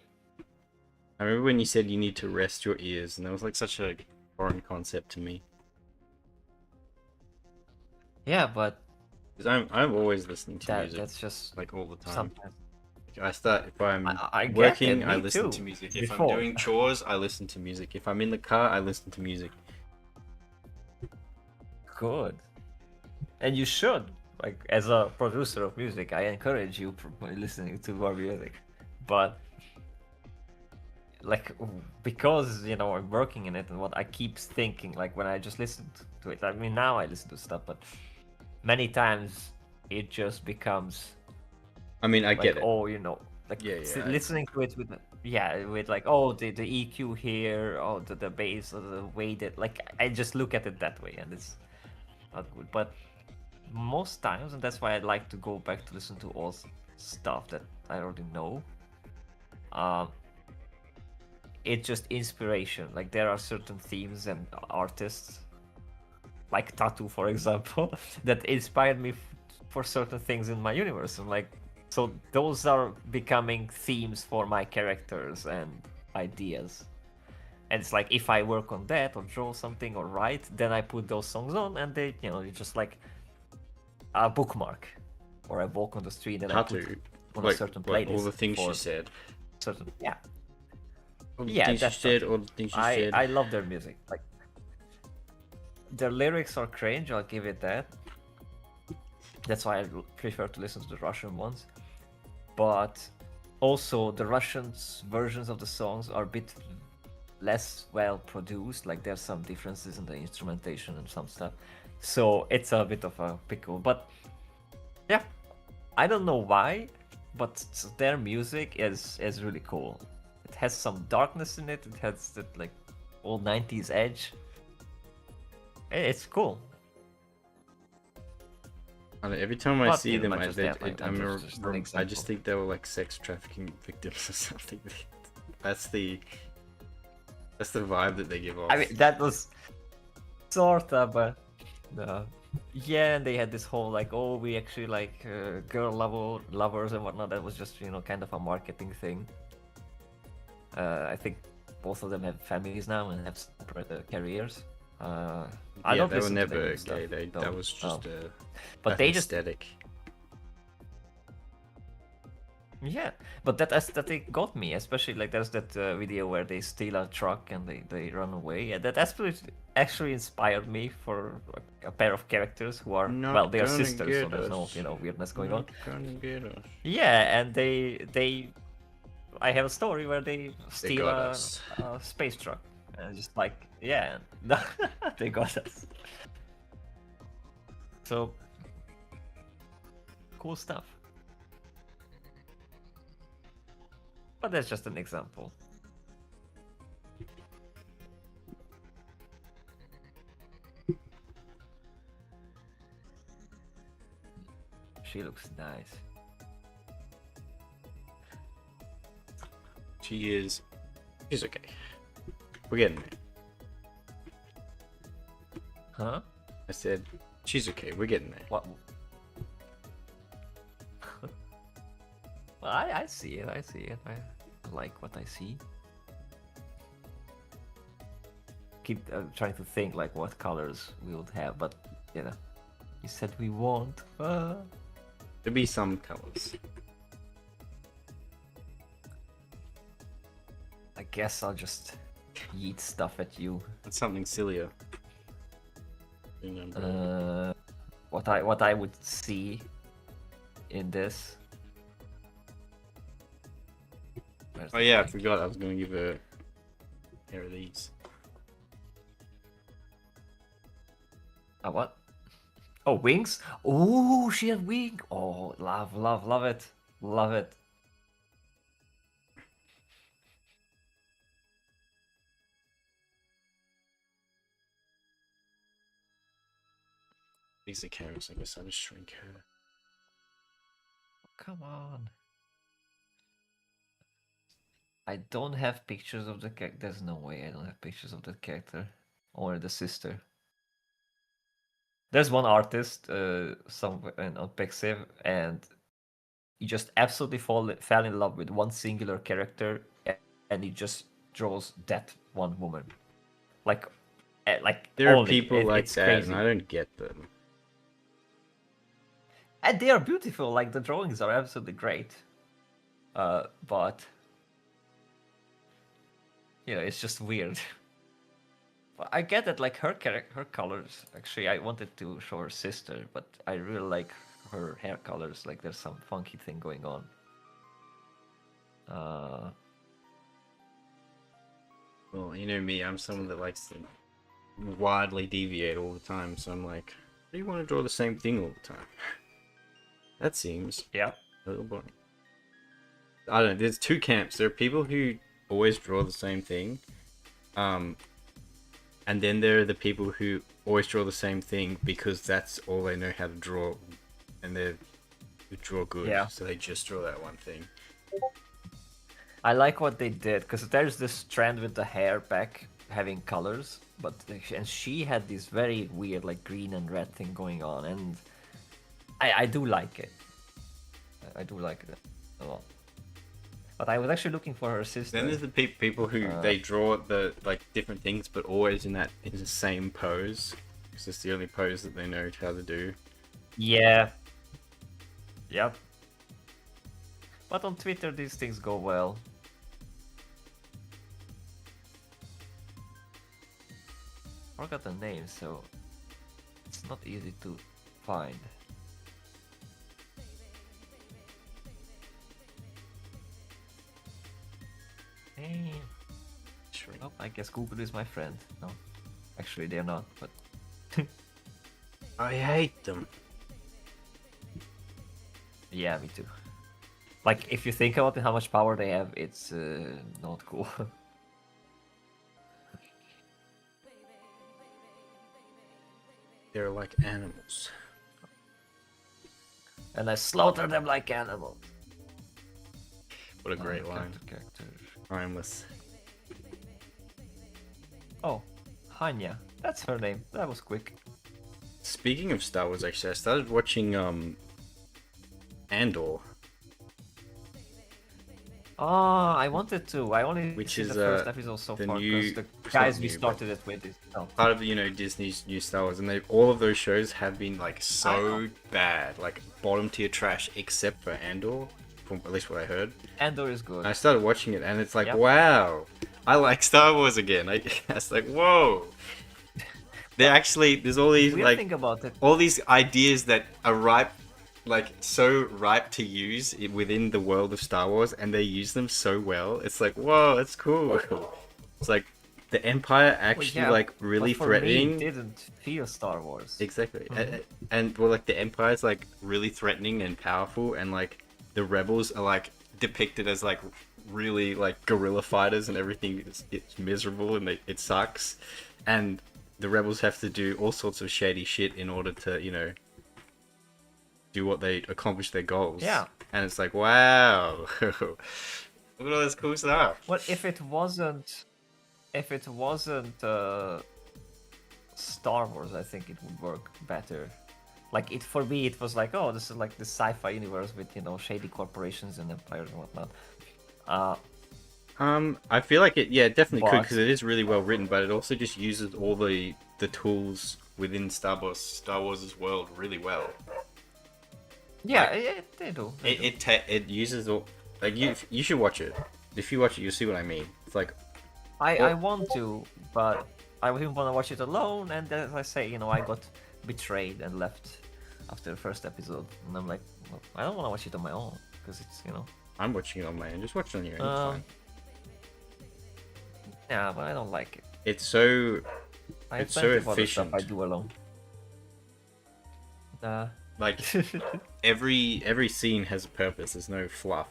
I remember when you said you need to rest your ears, and that was like such a foreign concept to me. Yeah, but Because I'm always listening to music, that's just like all the time. sometimes. I start if I'm I get working, it, I me listen too, to music. If before. I'm doing chores, I listen to music. If I'm in the car, I listen to music. Good. And you should. Like, as a producer of music, I encourage you listening to more music. But, like, because, I'm working in it and what I keep thinking, like, when I just listen to it, I mean, now I listen to stuff, but many times it just becomes, I mean, I like, get it. like, Yeah, I- listening to it with like, the EQ here, the bass, or the way that, like, I just look at it that way, and it's not good. But most times, and that's why I like to go back to listen to all stuff that I already know. It's just inspiration. Like there are certain themes and artists, like Tattoo, for example, that inspired me for certain things in my universe. And like, so those are becoming themes for my characters and ideas. And it's like if I work on that or draw something or write, then I put those songs on, and they, it's just like a bookmark, or I walk on the street and I put Tattoo. on Like, a certain like playlist. all the things for you said. certain, yeah. All the Yeah, things you that's said, not- all the things you I said. love their music. Like their lyrics are cringe. I'll give it that. That's why I prefer to listen to the Russian ones. But also the Russian versions of the songs are a bit less well produced. Like there's some differences in the instrumentation and some stuff. So it's a bit of a pickle. But yeah, I don't know why, but their music is really cool. It has some darkness in it. It has that like old 90s edge. It's cool. I don't know, every time I But, see you know, them, not I, just they, that, like, I, I'm just an I example. just think they were like sex trafficking victims or something. That's the vibe that they give off. I mean, that was sorta, but yeah, and they had this whole like, oh, we actually like girl lovers and whatnot. That was just kind of a marketing thing. I think both of them have families now and have separate careers. I yeah, don't they were listen to their never new stuff, gay. though. That was just But an they just aesthetic. Yeah, but that aesthetic got me, especially like there's that video where they steal a truck and they run away. Yeah, that actually inspired me for a pair of characters who are Not they are gonna sisters, so get there's no us. weirdness going on. Not gonna get us. Yeah, and I have a story where they steal got a, us. a space truck, and just like they got us. So cool stuff. But that's just an example. She looks nice. She's okay. We're getting there. Huh? I said she's okay. We're getting there. What? Well, I see it. I see it. I like what I see. Keep trying to think like what colors we would have, but you said we won't. There'll be some colors. I guess I'll just yeet stuff at you. That's something sillier. What I would see in this. Oh yeah, I forgot. I was gonna give a pair of these. What? Oh, wings? Oh, she had wing. Oh, love it. Love it. These are carrots. I guess I'll just shrink her. Come on. I don't have pictures of the character. There's no way I don't have pictures of the character. Or the sister. There's one artist somewhere on Pixiv, and he just absolutely fell in love with one singular character, and he just draws that one woman. Like there only. are people like it's that, crazy. and I don't get them. And they are beautiful. Like the drawings are absolutely great. But it's just weird. But I get that, like her colors. Actually, I wanted to show her sister, but I really like her hair colors. Like there's some funky thing going on. Well, you know me. I'm someone that likes to widely deviate all the time. So I'm like, do you want to draw the same thing all the time? That seems Yeah. a little boring. I don't know. There's two camps. There are people who always draw the same thing. And then there are the people who always draw the same thing because that's all they know how to draw, and they draw good. Yeah. So they just draw that one thing. I like what they did because there's this trend with the hair back having colors, and she had this very weird like green and red thing going on, and I do like it. I do like it a lot. But I was actually looking for her sister. Then there's the people who they draw the like different things, but always in the same pose. Because it's the only pose that they know how to do. Yeah. Yep. But on Twitter, these things go well. Forgot the name, so it's not easy to find. Eh, Shrink. well, I guess Google is my friend. No, actually they're not. But I hate them. yeah, me too. Like if you think about how much power they have, it's not cool. They're like animals. And I slaughter them like animals. What a great line. Character. Timeless. Oh, Hanya. That's her name. That was quick. Speaking of Star Wars, actually, I started watching Andor, Ah, I wanted to. I only Which seen is, the first episode so the far new- because the it's guys not we new, but- started it with is no. part of Disney's new Star Wars, and all of those shows have been like I so know. bad, like bottom tier trash, except for Andor, from at least what I heard. Andor is good. And I started watching it, and it's like, Yep. wow, I like Star Wars again. It's like, whoa. There's all these Weird like thing about it. all these ideas that are ripe, like so ripe to use within the world of Star Wars, and they use them so well. It's like, whoa, that's cool. It's like the Empire actually yeah, like really but for threatening. Me, it didn't feel Star Wars. Exactly. Mhm. And well, like the Empire's like really threatening and powerful, and like the rebels are like depicted as like really like guerrilla fighters, and everything it's miserable and it sucks, and the rebels have to do all sorts of shady shit in order to do what they accomplish their goals. Yeah. And it's like, wow, look at all this cool stuff. Well, if it wasn't Star Wars, I think it would work better. Like it for me, it was like, oh, this is like the sci-fi universe with shady corporations and empires and whatnot. I feel like it definitely could, But- because it is really well written, but it also just uses all the tools within Star Wars' world really well. Yeah, they do. They do. It uses all, like, you should watch it. If you watch it, you'll see what I mean. It's like, I want to, but I didn't want to watch it alone. And as I say, I got betrayed and left after the first episode. And I'm like, well, I don't want to watch it on my own because it's I'm watching it on my own. Just watch it on your own. It's Um, fine. yeah, but I don't like it. It's so I have It's so plenty of other stuff I efficient. do alone. like every scene has a purpose. There's no fluff.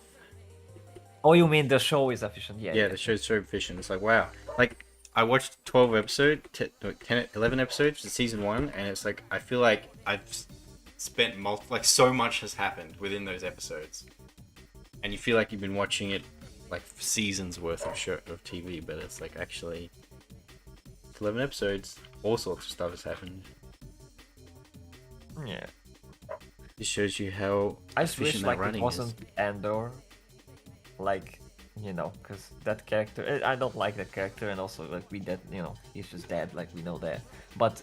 Oh, you mean the show is efficient? Yeah. Yeah, the show's so efficient. It's like, wow. Like, I watched 12 episodes, 11 episodes of season 1, and it's like, I feel like I've spent like so much has happened within those episodes. And you feel like you've been watching it like seasons worth of TV, but it's like, actually, it's 11 episodes, all sorts of stuff has happened. Yeah. It shows you how I just wish efficient that like it writing wasn't Andor, like because that character I don't like that character, and also like he's just dead, like we know that. But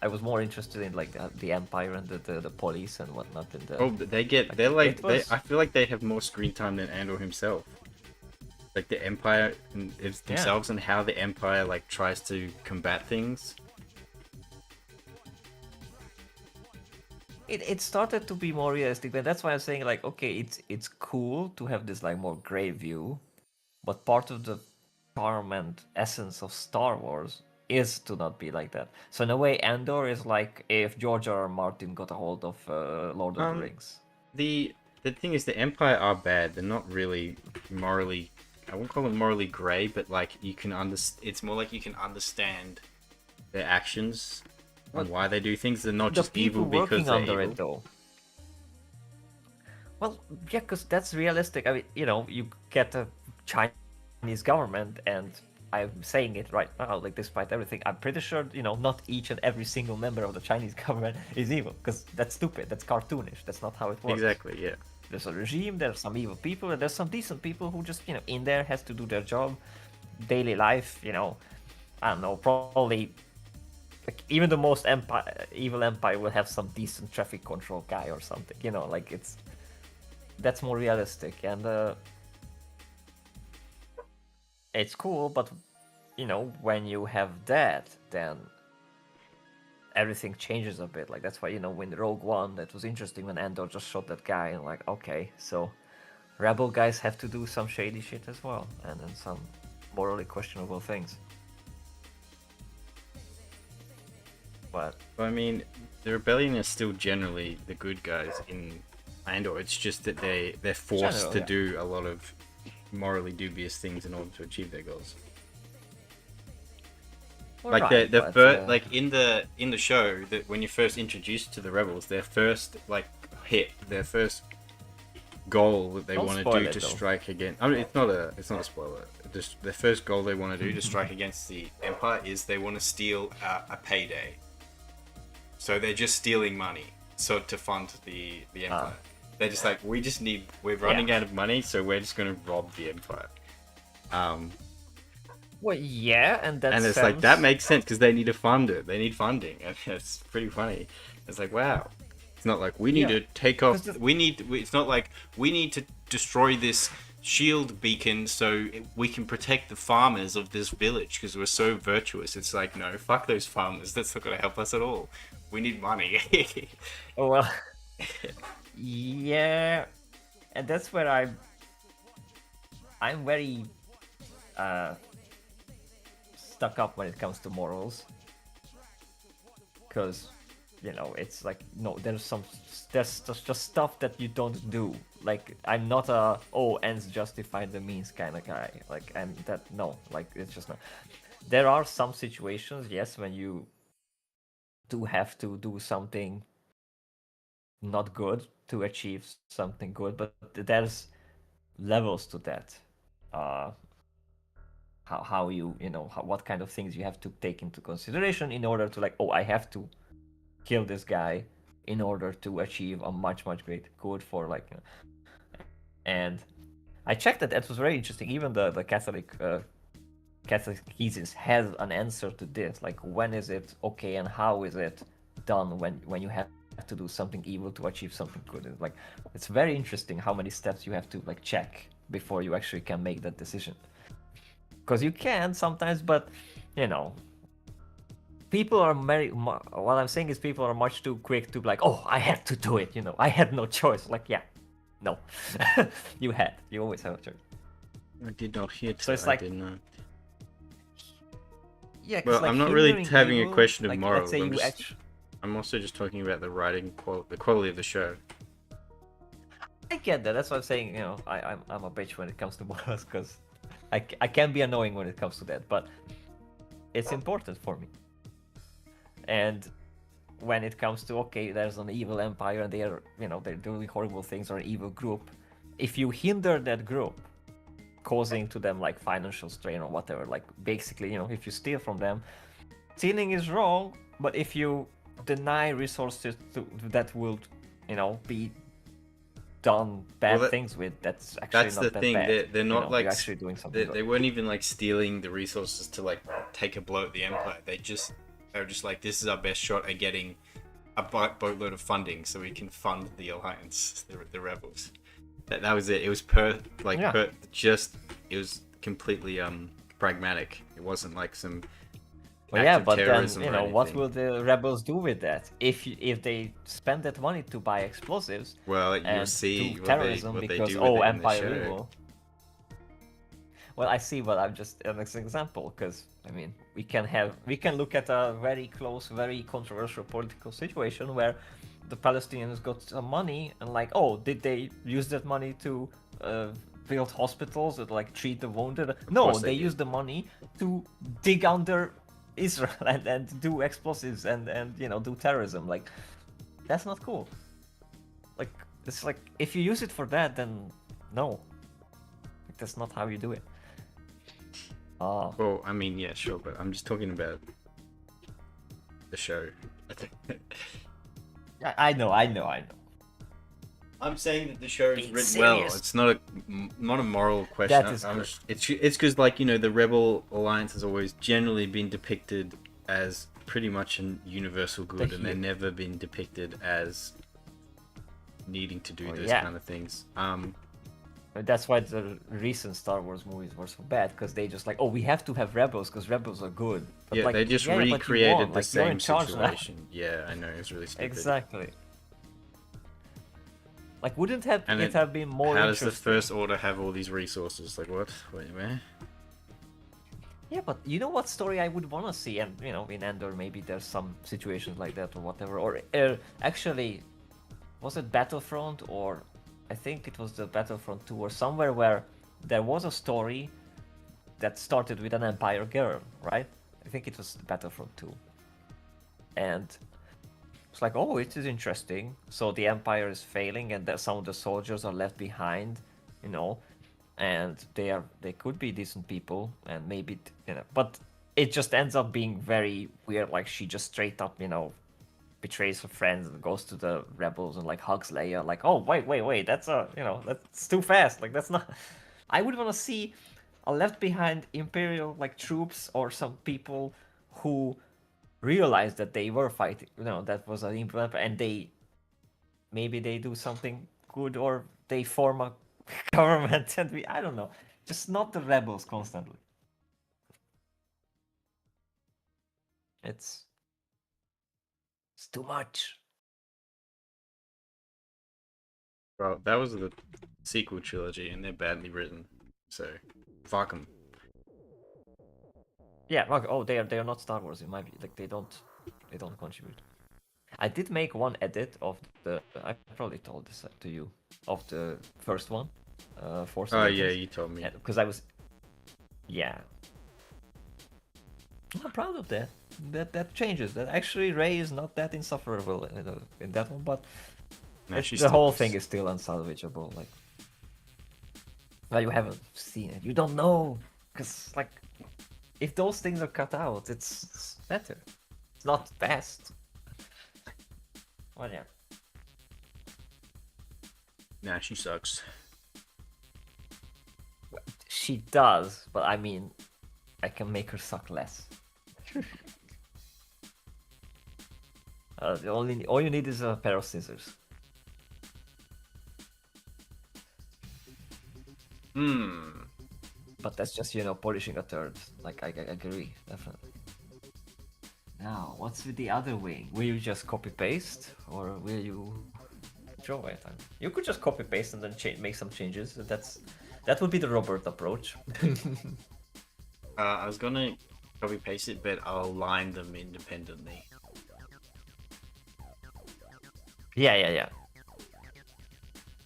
I was more interested in like the Empire and the police and whatnot. And Oh, but I feel like they have more screen time than Andor himself. Like the Empire themselves, and how the Empire like tries to combat things. It started to be more realistic, and that's why I'm saying like, okay, it's cool to have this like more gray view, but part of the charm and essence of Star Wars is to not be like that. So in a way, Andor is like if George R. R. Martin got a hold of Lord of the Rings. The thing is, the Empire are bad. They're not really morally. I won't call them morally grey, but like you can It's more like you can understand their actions and why they do things. They're not The just people evil because working they're under evil. it, though. Well, yeah, because that's realistic. I mean, you get a Chinese government, and I'm saying it right now, like despite everything, I'm pretty sure, not each and every single member of the Chinese government is evil, because that's stupid, that's cartoonish, that's not how it works. Exactly, yeah. There's a regime, there's some evil people, and there's some decent people who just, in there has to do their job, daily life, I don't know, probably. Like, even the most evil empire will have some decent traffic control guy or something, like that's more realistic, and it's cool, but when you have that, then everything changes a bit. Like that's why when Rogue One, that was interesting when Andor just shot that guy, and like, okay, so rebel guys have to do some shady shit as well, and then some morally questionable things. But I mean, the rebellion is still generally the good guys in Andor. It's just that they're forced General, to yeah. do a lot of morally dubious things in order to achieve their goals. Like right, the but, first, like in the show, that when you're first introduced to the rebels, their first their first goal that they Don't want to spoil do it, to though. strike against. I mean, it's not a spoiler. Just their first goal they want to do to strike against the Empire is they want to steal a payday. So they're just stealing money, so to fund the Empire. They're just like, we're running out of money, so we're just going to rob the Empire. Well, yeah, and that's And it's like, that makes sense because they need to fund it. They need funding, and it's pretty funny. It's like, wow. It's not like we need to take off. It's not like we need to destroy this shield beacon so we can protect the farmers of this village because we're so virtuous. It's like, no, fuck those farmers. That's not going to help us at all. We need money. Oh, well, yeah, and that's where I'm very stuck up when it comes to morals, because it's like, no, there's just stuff that you don't do. Like, I'm not a ends justify the means kind of guy. Like, and that, no, like, it's just not. There are some situations, yes, when you do have to do something not good to achieve something good, but there's levels to that. How you what kind of things you have to take into consideration in order to, like, I have to kill this guy in order to achieve a much greater good for, like, and I checked that was very interesting. Even the Catholicism has an answer to this, like, when is it okay and how is it done when you have to do something evil to achieve something good. It's very interesting how many steps you have to, like, check before you actually can make that decision, because you can sometimes, but people are what I'm saying is people are much too quick to be like, I had to do it, I had no choice. Like, yeah, no. You always have a choice. I did not hear So it's I like, did not. Yeah, well, like, I'm not really hindering having evil, a question of like, morals. let's say I'm also just talking about the writing, the quality of the show. I get that. That's what I'm saying. I'm a bitch when it comes to morals, because I can be annoying when it comes to that, but it's important for me. And when it comes to, okay, there's an evil empire and they're doing horrible things, or an evil group, if you hinder that group, causing to them, like, financial strain or whatever, like, basically, if you steal from them, stealing is wrong. But if you deny resources that will be done bad things with, that's actually not that thing. bad. They're not like you're actually doing something they weren't even like stealing the resources to, like, take a blow at the Empire. They're just like, this is our best shot at getting a boatload of funding so we can fund the Alliance, the rebels. That was it. It was it was completely pragmatic. It wasn't like some but terrorism then what will the rebels do with that if they spend that money to buy explosives? Well, and you'll see do terrorism what because they do with it in the Empire show. evil. Well, I see, but I'm just an example, because we can look at a very close, very controversial political situation where the Palestinians got some money, and, like, did they use that money to build hospitals or, like, treat the wounded? No, they used the money to dig under Israel and do explosives and do terrorism. Like, that's not cool. Like, it's like, if you use it for that, then no, that's not how you do it. Well, yeah, sure, but I'm just talking about the show. I know. I'm saying that the show is written serious. well. It's not a moral question. That is it's because, like, the Rebel Alliance has always generally been depicted as pretty much a universal good, and they've never been depicted as needing to do those kind of things. That's why the recent Star Wars movies were so bad, because they just like, we have to have rebels because rebels are good. But, yeah, like, they just recreated the same situation. Yeah, I know, it was really stupid. Exactly. Like, wouldn't have And it have been more How does the interesting? First Order have all these resources? Like what? Wait a minute. Yeah, but you know what story I would want to see, and you know, in Endor maybe there's some situations like that or whatever. Or actually, was it Battlefront, or I think it was the Battlefront 2 or somewhere where there was a story that started with an Empire girl, right? I think it was Battlefront 2, and it's like, oh, it is interesting. So the Empire is failing, and some of the soldiers are left behind, you know, and they could be decent people, and maybe you know, but it just ends up being very weird. Like she just straight up, you know, betrays her friends and goes to the rebels and like hugs Leia. Like, oh wait, that's you know, that's too fast. Like that's not. I would want to see a left behind Imperial like troops or some people who realized that they were fighting. You know, that was an implement, and maybe they do something good or they form a government and I don't know, just not the rebels constantly. It's too much. Well, that was the sequel trilogy, and they're badly written. So, fuck them. Yeah, like, oh, they are not Star Wars in my view. Like they don't contribute. I did make one edit of I probably told this to you, of the first one, Force Oh Awakens. yeah, you told me. Because I was, yeah, I'm proud of that. That changes. That actually Rey is not that insufferable in that one, but No, the whole thing is still unsalvageable. Like, well, you haven't seen it, you don't know, because like, if those things are cut out, it's better. It's not fast. Well, yeah. Nah, she sucks. She does, but I mean, I can make her suck less. All you need is a pair of scissors. But that's just, you know, polishing a turd. Like, I agree, definitely. Now, what's with the other wing? Will you just copy paste, or will you draw it? You could just copy paste and then make some changes. That would be the Robert approach. I was gonna copy paste it, but I'll line them independently. Yeah.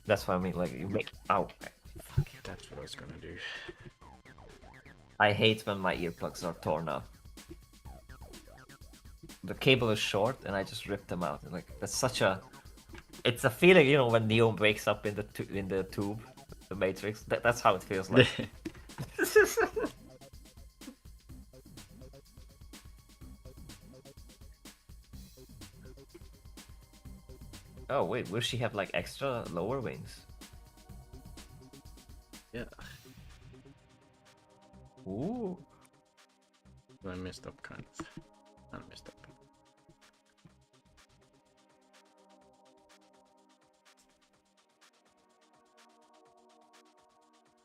That's what I mean. Like you make. Ow. Fuck. That's what I was gonna do. I hate when my earplugs are torn up. The cable is short, and I just rip them out. Like that's such a. It's a feeling, you know, when Neo wakes up in the tube, the Matrix. That's how it feels like. Oh wait, will she have like extra lower wings? Yeah. Ooh. I messed up, kind of. I messed up.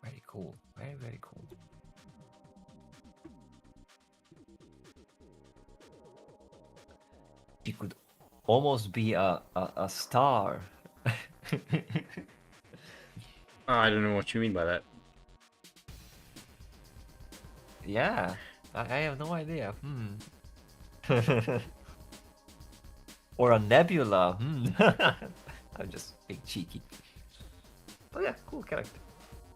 Very cool. Very cool. She could almost be a star. I don't know what you mean by that. Yeah, I have no idea. Or a nebula. I'm just being cheeky. But yeah, cool character.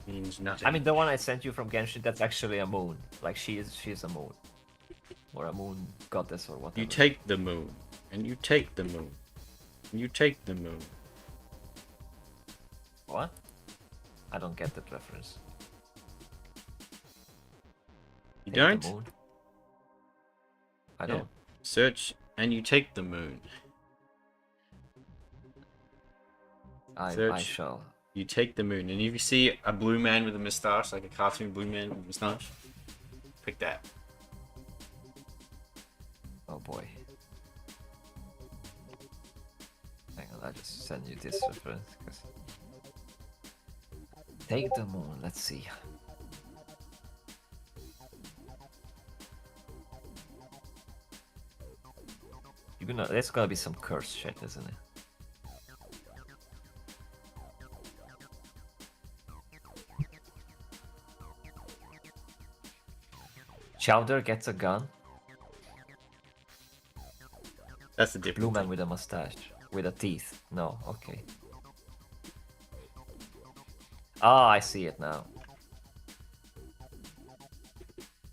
Means nothing. I mean, the one I sent you from Genshin, that's actually a moon. Like she's a moon, or a moon goddess, or whatever. You take the moon, and you take the moon, and you take the moon. What? I don't get that reference. You Take don't? the moon? I Yeah. don't. Search, and you take the moon. I Search. shall. You take the moon, and if you see a blue man with a moustache, like a cartoon blue man with a moustache, pick that. Oh boy. Hang on, I just send you this reference. Take the moon. Let's see. There's gonna be some curse shit, isn't it? Chowder gets a gun. That's the difference. Blue man with a mustache. With a teeth. No, okay. Ah, I see it now.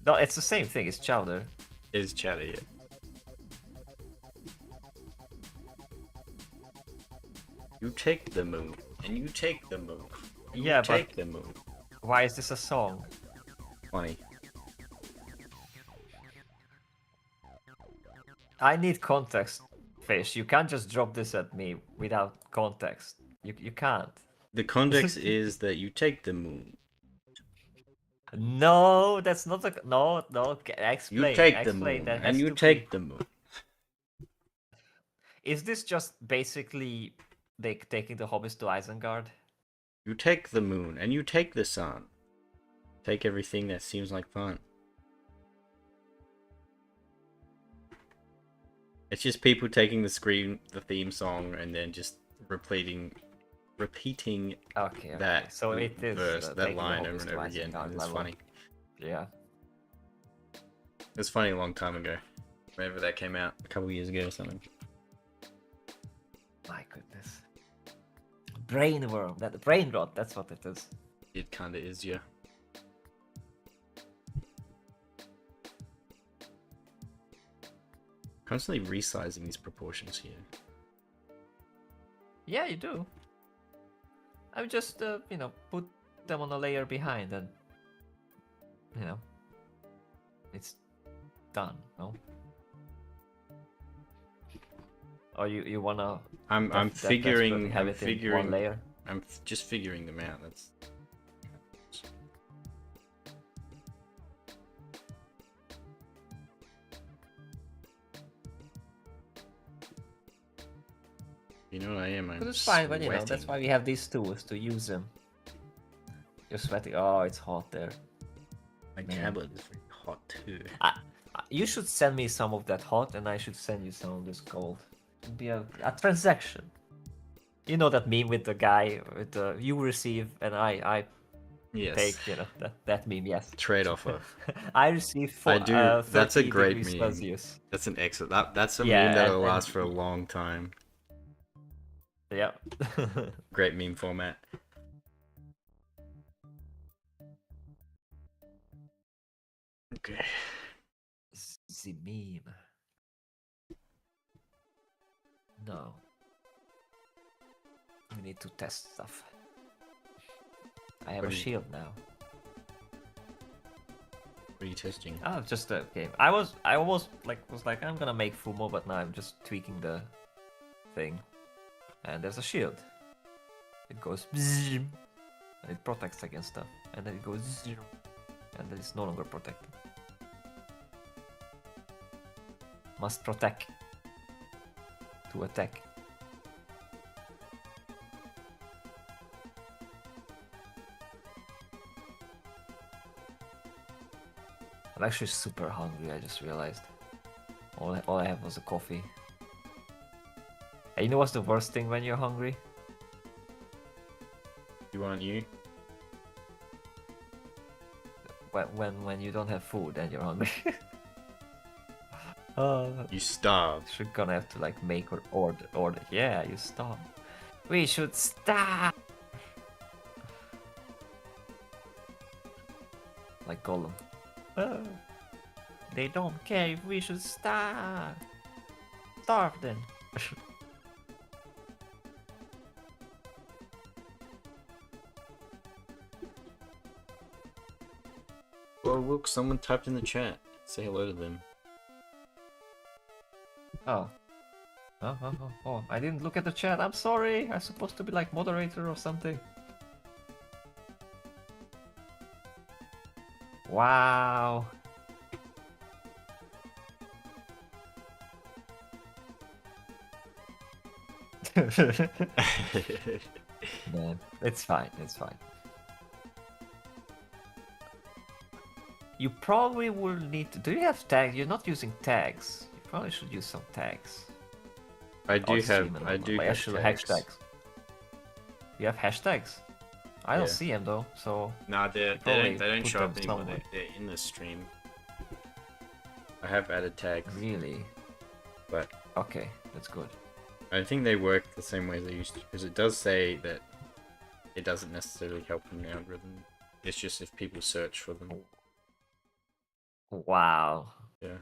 No, it's the same thing. It's Chowder. Is Chowder, yeah. You take the moon, and you take the moon. You Yeah, take but the moon. why is this a song? Funny. I need context, Fish. You can't just drop this at me without context. You can't. The context is that you take the moon. No, that's not a no. You Explain. take the Explain. moon, That and has you to take be... the moon. Is this just basically they taking the hobbits to Isengard? You take the moon, and you take the sun. Take everything that seems like fun. It's just people taking the theme song, and then just repeating Okay. that So it is verse, that taking the line hobbits over and to over again. Isengard And it's level. funny. Yeah. It was funny a long time ago. Whenever that came out, a couple years ago or something. My goodness. Brain worm. That brain rot. That's what it is. It kinda is, yeah. Constantly resizing these proportions here. Yeah, you do. I would just, put them on a layer behind and, it's done, no? Or you wanna... I'm desperately figuring. have I'm it in figuring. one layer? I'm just figuring them out. That's. You know what I am? I'm But it's fine, but that's sweating. why we have these tools, to use them. You're sweating. Oh, it's hot there. My Man. tablet is very hot too. You should send me some of that hot, and I should send you some of this cold. It'd be a transaction. You know that meme with the guy with the you receive and I Yes. take, that meme. Yes. Trade offer. I receive I do. That's a 30 great degrees meme. Celsius. That's an excellent. That's a Yeah, meme that'll and- last for a long time. Yeah. Great meme format. Okay. The meme. No. We need to test stuff. I have What a do you- shield now. What are you testing? Oh, just a game. I almost was like I'm gonna make Fumo, but now I'm just tweaking the thing. And there's a shield. It goes bzzz, and it protects against stuff. And then it goes zzz, and then it's no longer protected. Must protect to attack. I'm actually super hungry, I just realized. All I have was a coffee. And you know what's the worst thing when you're hungry? You want you? When you don't have food and you're hungry. You starve. Should gonna have to like make or order. Yeah, you stop. We should stop. Like Gollum. They don't care if we should starve. Starve then. Well, look, someone typed in the chat. Say hello to them. Oh. Oh, I didn't look at the chat. I'm sorry. I'm supposed to be like moderator or something. Wow. Man, it's fine. It's fine. You probably will need to... Do you have tags? You're not using tags. You probably should use some tags. I do Or have. stream it I on- do like, have actually tags. hashtags. You have hashtags? I don't Yeah. see them though, so... Nah, they probably don't put show them up anymore. somewhere. They're in the stream. I have added tags, Really? but Okay, that's good. I think they work the same way they used to, because it does say that it doesn't necessarily help in the algorithm. It's just if people search for them. Wow. Yeah.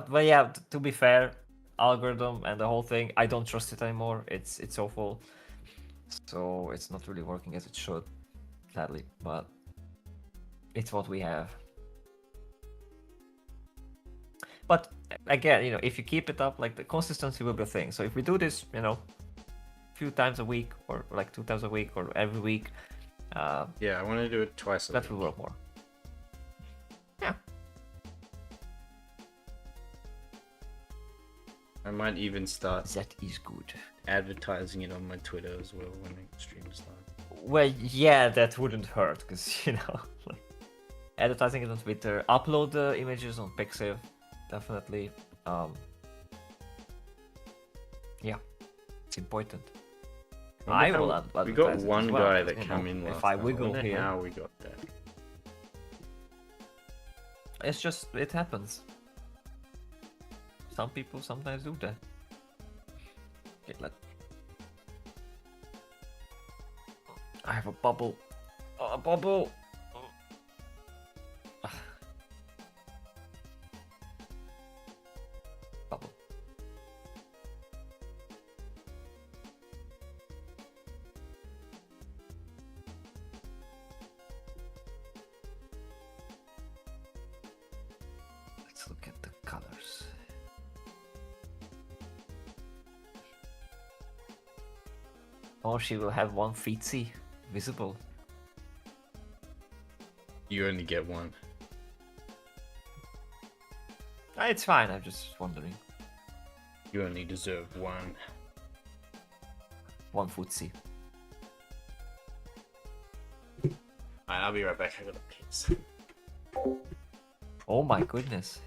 But yeah, to be fair, algorithm and the whole thing, I don't trust it anymore. It's awful. So it's not really working as it should, sadly. But it's what we have. But again, if you keep it up, like the consistency will be a thing. So if we do this, a few times a week, or like 2 times a week, or every week, Yeah, I want to do it twice a that week. will work more. Yeah. I might even start That is good. advertising it on my Twitter as well when the stream starts. Well, yeah, that wouldn't hurt, because, like, advertising it on Twitter, upload the images on Pixiv, definitely. Yeah, it's important. I will advertise We got it as one well, guy 'cause, that came in last if I time. wiggle wonder here, how we got that. it's just, it happens. Some people sometimes do that. Okay, I have a bubble. Oh, a bubble! Bubble. Let's look at the colors. Oh, she will have one feetsy visible. You only get one. It's fine, I'm just wondering. You only deserve one. One footsie. Alright, I'll be right back. I gotta piss. Oh my goodness.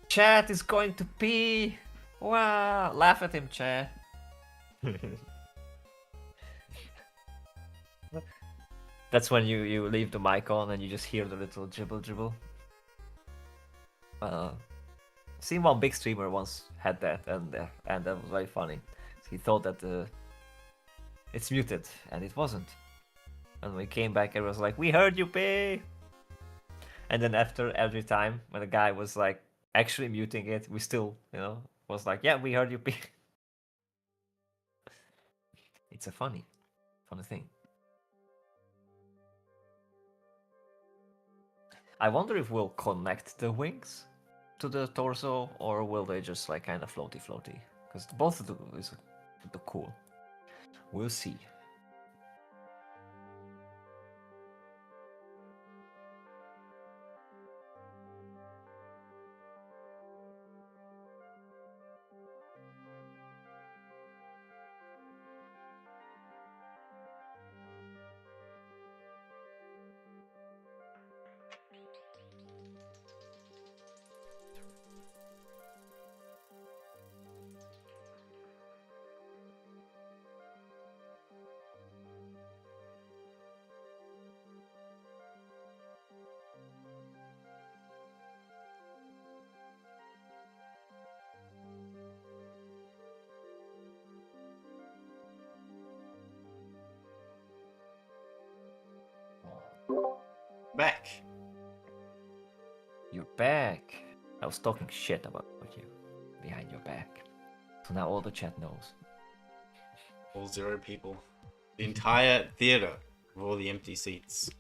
Chat is going to pee! Wow! Laugh at him, chat. That's when you leave the mic on and you just hear the little dribble dribble. Seen one big streamer once had that, and that was very funny. He thought that it's muted, and it wasn't. And when we came back, it was like, "We heard you, pee!" And then after every time when the guy was like actually muting it, we still, was like, "Yeah, we heard you, pee." It's a funny thing. I wonder if we'll connect the wings to the torso, or will they just like kind of floaty? Because both of them is cool. We'll see. Back. You're back. I was talking shit about you behind your back. So now all the chat knows. All 0 people. The entire theater with all the empty seats.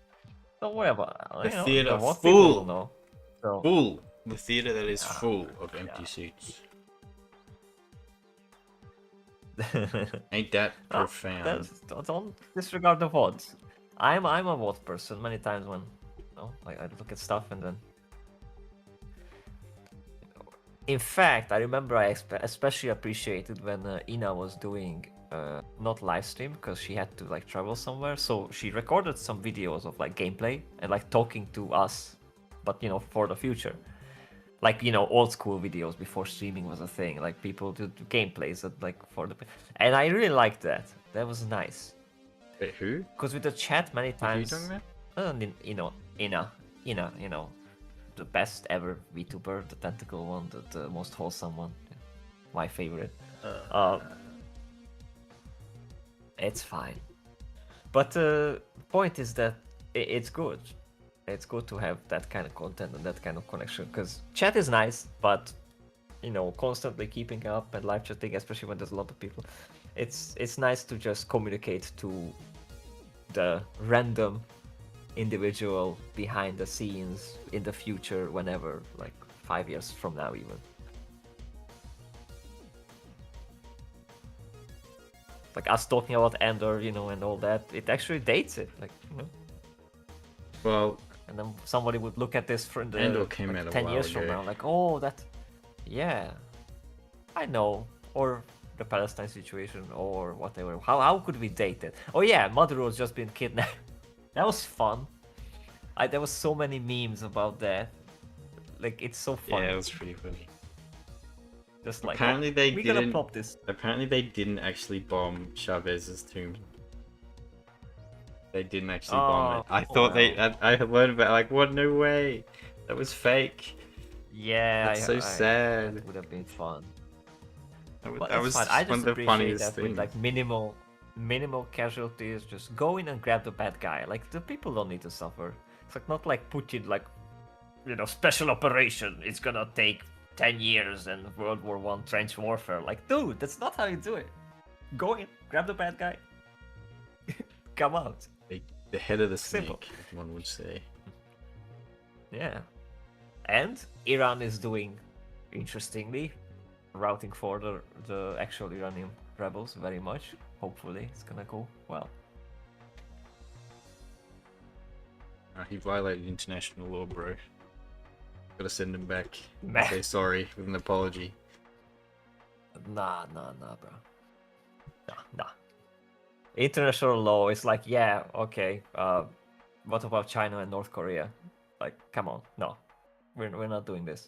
Don't worry about it. The theater what full. people will know. So, Full. The theater that is full of empty seats. Ain't that profound? Don't disregard the VODs. I'm a VOD person many times when, like I look at stuff and then. In fact, I remember I especially appreciated when Ina was doing not live stream because she had to like travel somewhere, so she recorded some videos of like gameplay and like talking to us, but for the future. Like old school videos before streaming was a thing. Like people do gameplays that like for the, and I really liked that. That was nice. Wait, who? Because with the chat many times, Who are you talking about? Ina, the best ever VTuber, the tentacle one, the most wholesome one. Yeah. My favorite. It's fine. But the point is that it's good. It's good to have that kind of content and that kind of connection, because chat is nice, but constantly keeping up and live chatting, especially when there's a lot of people, it's nice to just communicate to the random individual behind the scenes in the future, whenever, like 5 years from now even. Like us talking about Ender, and all that, it actually dates it, like, Well, and then somebody would look at this from the Ender came out a 10 while years from ago. now, like, oh, that, yeah, I know, or the Palestine situation, or whatever. How could we date it? Oh yeah, Maduro's just been kidnapped. That was fun. There was so many memes about that. Like, it's so fun. Yeah, it was pretty funny. Just like, Apparently they we're gonna didn't. plop this. Apparently they didn't actually bomb Chavez's tomb. They didn't actually bomb it. I thought I had learned about like, what? No way. That was fake. Yeah, That's so sad. That would have been fun. That was fine. I one just of the appreciate funniest that things. with like minimal casualties. Just go in and grab the bad guy. Like, the people don't need to suffer. It's like not like Putin, like, special operation. It's gonna take 10 years and World War I trench warfare. Like, dude, that's not how you do it. Go in, grab the bad guy, come out. The head of the Simple. snake, one would say. Yeah. And Iran is doing, interestingly, routing for the actual Iranian rebels very much. Hopefully it's gonna go well. He violated international law, bro. Gotta send him back. Meh. Say sorry with an apology. Nah, bro. Nah. International law is like, yeah, okay. What about China and North Korea? Like, come on, no, we're not doing this.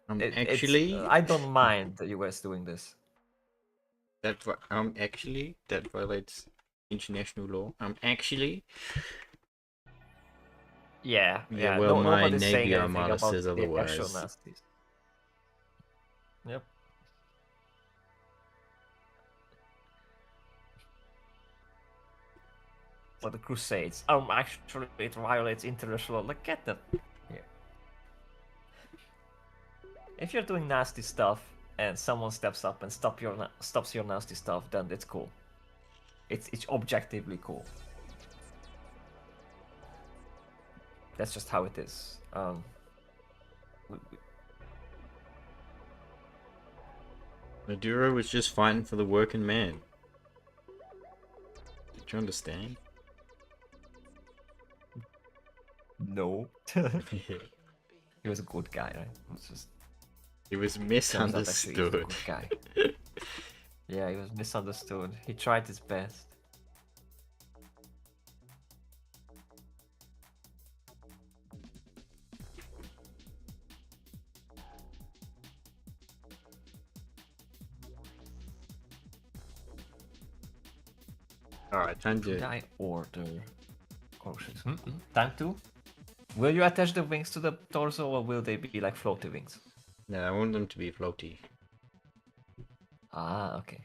Actually, I don't mind the US doing this. that actually that violates international law. Actually. Yeah. Well, my nobody's saying Navy anything Armada about says the otherwise. actual nasties. Yep. For the Crusades. Actually, it violates international law. Like, get them here. If you're doing nasty stuff and someone steps up and stops your nasty stuff, then it's cool. It's objectively cool. That's just how it is. Maduro was just fighting for the working man. Did you understand? No. He was a good guy, right? He was Turns out actually he was a misunderstood. good guy. Yeah, he was misunderstood. He tried his best. Alright, time Should to. I order cautious? Time to? Will you attach the wings to the torso, or will they be like floaty wings? No, I want them to be floaty. Ah, okay.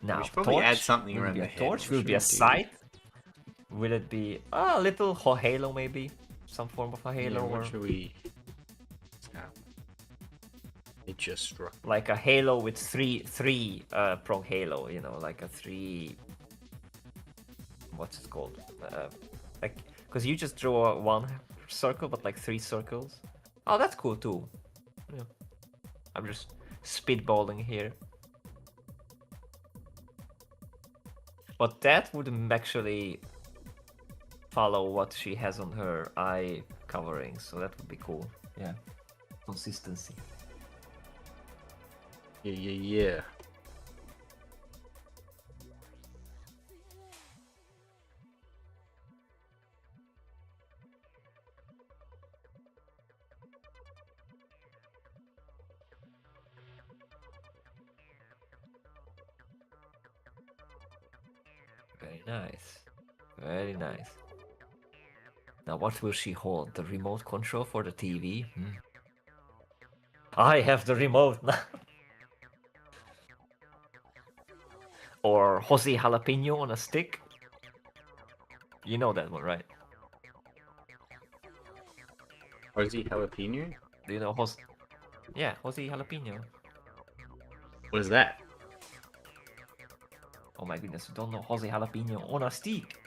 Now, We should probably torch? add something Will it around be the a head. torch? What Will it should be we a do? sight? Will it be a little halo, maybe? Some form of a halo, Yeah, or what should we? It just struck. like a halo with three prong halo, like a three. What's it called? Like, because you just draw one circle, but like 3 circles. Oh, that's cool too. Yeah. I'm just spitballing here. But that would actually follow what she has on her eye covering, so that would be cool. Yeah. Consistency. Yeah. Very nice. Very nice. Now, what will she hold? The remote control for the TV? I have the remote now. Or Jose Jalapeno on a stick? You know that one, right? Jose Jalapeno? Do you know Jose? Yeah, Jose Jalapeno. What is that? Oh my goodness, you don't know Jose Jalapeno on a stick?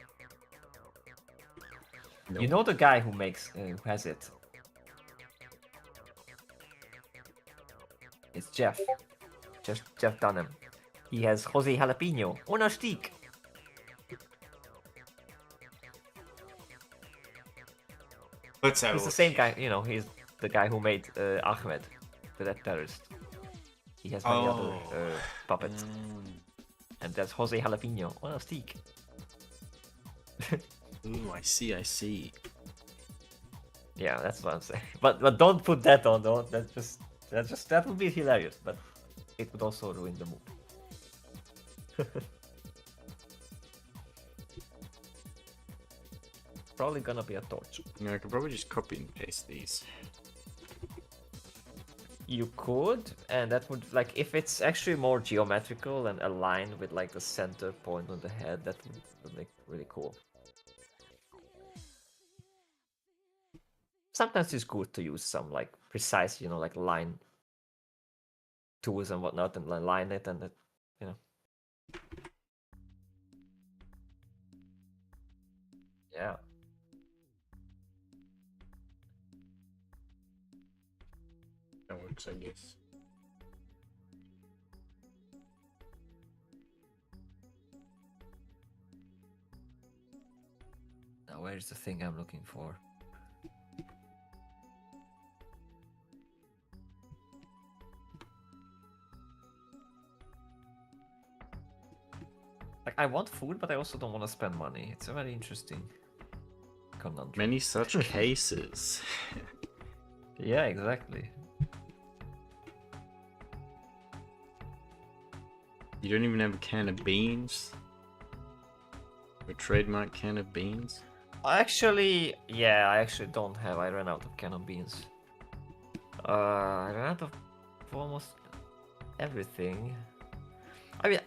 Nope. You know the guy who makes, who has it? It's Jeff. Jeff Dunham. He has Jose Jalapeno on a stick. Let's have a He's the look. same guy, you know, he's the guy who made Ahmed, the Dead Terrorist. He has many other puppets. And that's Jose Jalapeno on a stick. Ooh, I see. Yeah, that's what I'm saying. But don't put that on, though. That would be hilarious, but it would also ruin the movie. Probably gonna be a torch. Yeah, I could probably just copy and paste these. You could, and that would, like, if it's actually more geometrical and aligned with like the center point on the head, that would make really cool. Sometimes it's good to use some like precise, you know, like line tools and whatnot, and line it, and you know. Yeah. That works, I guess. Now where's the thing I'm looking for? Like, I want food, but I also don't want to spend money. It's a very interesting conundrum. Many such cases. Yeah, exactly. You don't even have a can of beans? A trademark can of beans? Actually, yeah, I actually don't have. I ran out of can of beans. I ran out of almost everything. I mean,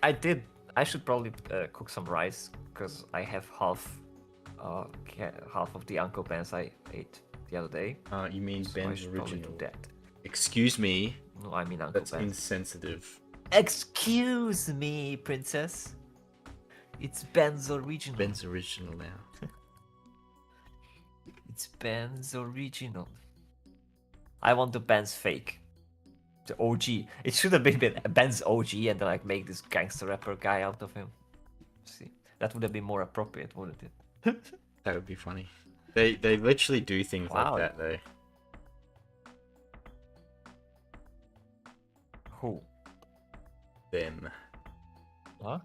I should probably cook some rice because I have half of the Uncle Ben's I ate the other day. You mean So I Ben's should probably original? do that. Excuse me. No, I mean Uncle That's Ben's. insensitive. Excuse me, princess. It's Ben's original. Ben's original now. It's Ben's original. I want the Ben's fake. The OG. It should have been Ben's OG and then like make this gangster rapper guy out of him. See, that would have been more appropriate, wouldn't it? That would be funny. They literally do things Wow. like that though. Who? Them. Huh?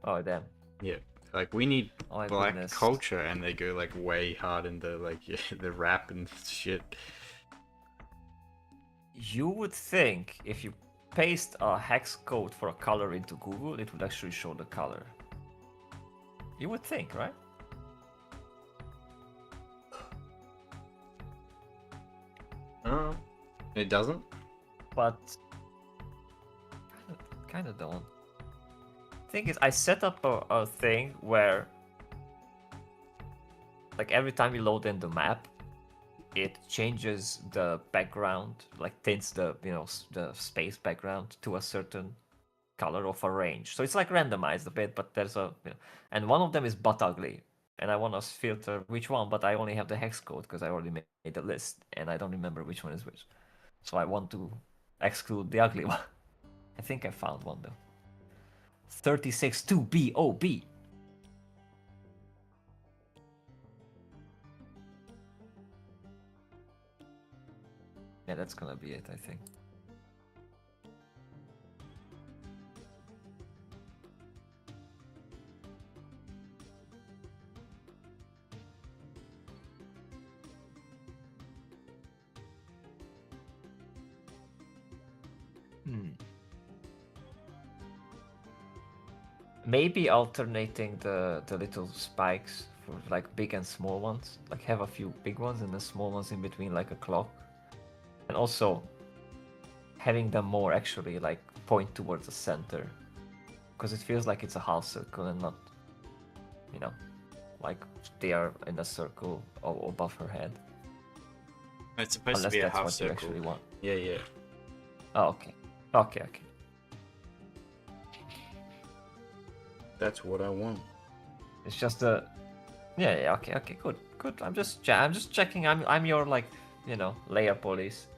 Oh, damn. Yeah. Like we need Oh my black goodness. culture, and they go like way hard into like the rap and shit. You would think if you paste a hex code for a color into Google, it would actually show the color. You would think, right? Oh, it doesn't. But kind of don't. Thing is, I set up a thing where, like, every time you load in the map, it changes the background, like tints the the space background to a certain color of a range. So it's like randomized a bit, but there's a and one of them is butt ugly, and I want to filter which one, but I only have the hex code because I already made the list, and I don't remember which one is which. So I want to exclude the ugly one. I think I found one though. 362BOB. Yeah, that's gonna be it, I think. Maybe alternating the little spikes for like big and small ones. Like have a few big ones and the small ones in between, like a clock. And also having them more actually like point towards the center, because it feels like it's a half circle and not, you know, like they are in a circle above her head. It's supposed Unless to be a that's half what you circle. actually want. Yeah, yeah. Oh, okay. Okay. That's what I want. It's just a. Yeah. Okay. Good. I'm just checking. I'm your like, you know, layer police.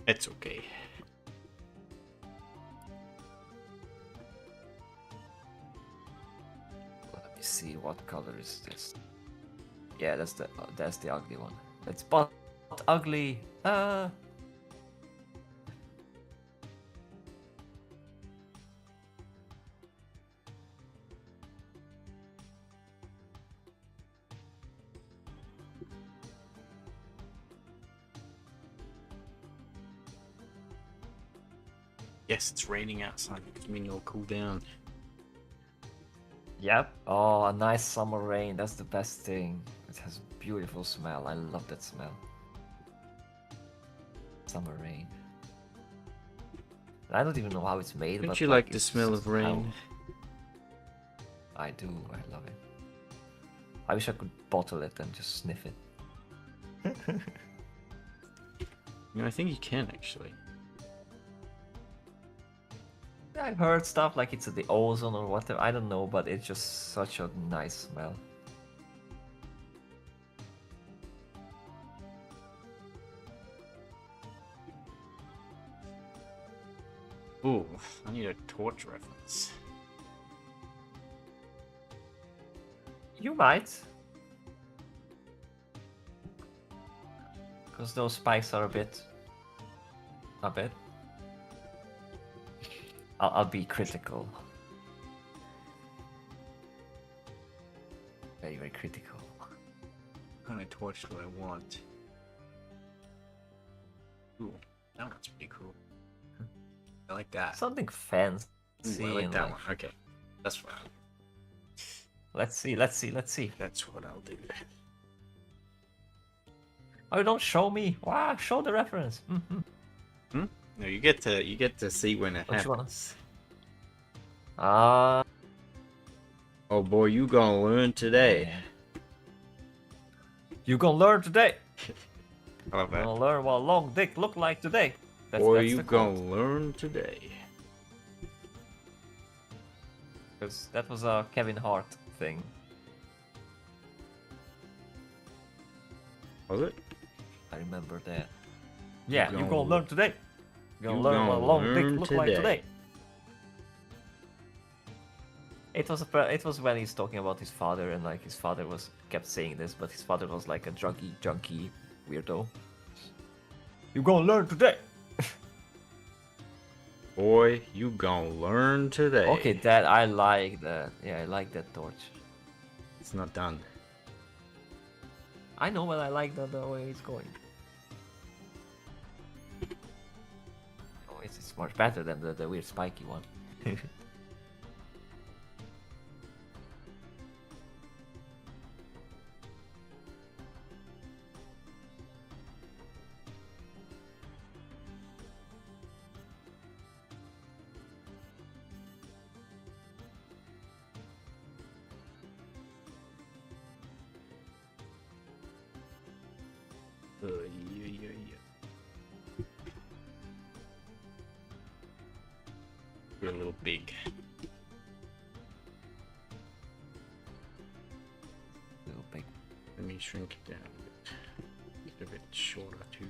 It's okay. Let me see, what color is this? Yeah, that's the ugly one. It's but ugly. Yes, it's raining outside. It means you'll cool down. Yep. Oh, a nice summer rain. That's the best thing. It has a beautiful smell. I love that smell. Summer rain. I don't even know how it's made. Don't but you like the smell of rain? I do. I love it. I wish I could bottle it and just sniff it. You know, I think you can actually. I've heard stuff like it's the ozone or whatever. I don't know, but it's just such a nice smell. Ooh, I need a torch reference. You might. Because those spikes are a bit. I'll be critical. Very, very critical. What kind of torch do I want? Ooh, that one's pretty cool. I like that. Something fancy. Ooh, I like and that one. Okay, that's fine. Let's see. That's what I'll do. Oh, don't show me. Wow, show the reference. Hmm? No, you get to see when it What you wanna- happens. Ah. Oh boy, you gonna learn today. You gonna learn today. I love You that. gonna learn what a long dick look like today. Boy, that's you the gonna quote. learn today. Because that was a Kevin Hart thing. Was it? I remember that. Yeah, you gonna gonna learn today. You gonna you learn what a gonna long dick learn look like today. today. It was when he's talking about his father, and like his father kept saying this, but his father was like a junkie weirdo. You gonna learn today. Boy, you gonna learn today. Okay, that I like that. Yeah, I like that torch. It's not done. I know, but I like the way it's going. Oh, it's much better than the weird spiky one. You're a little big. Little big. Let me shrink it down a bit. Get a bit shorter too.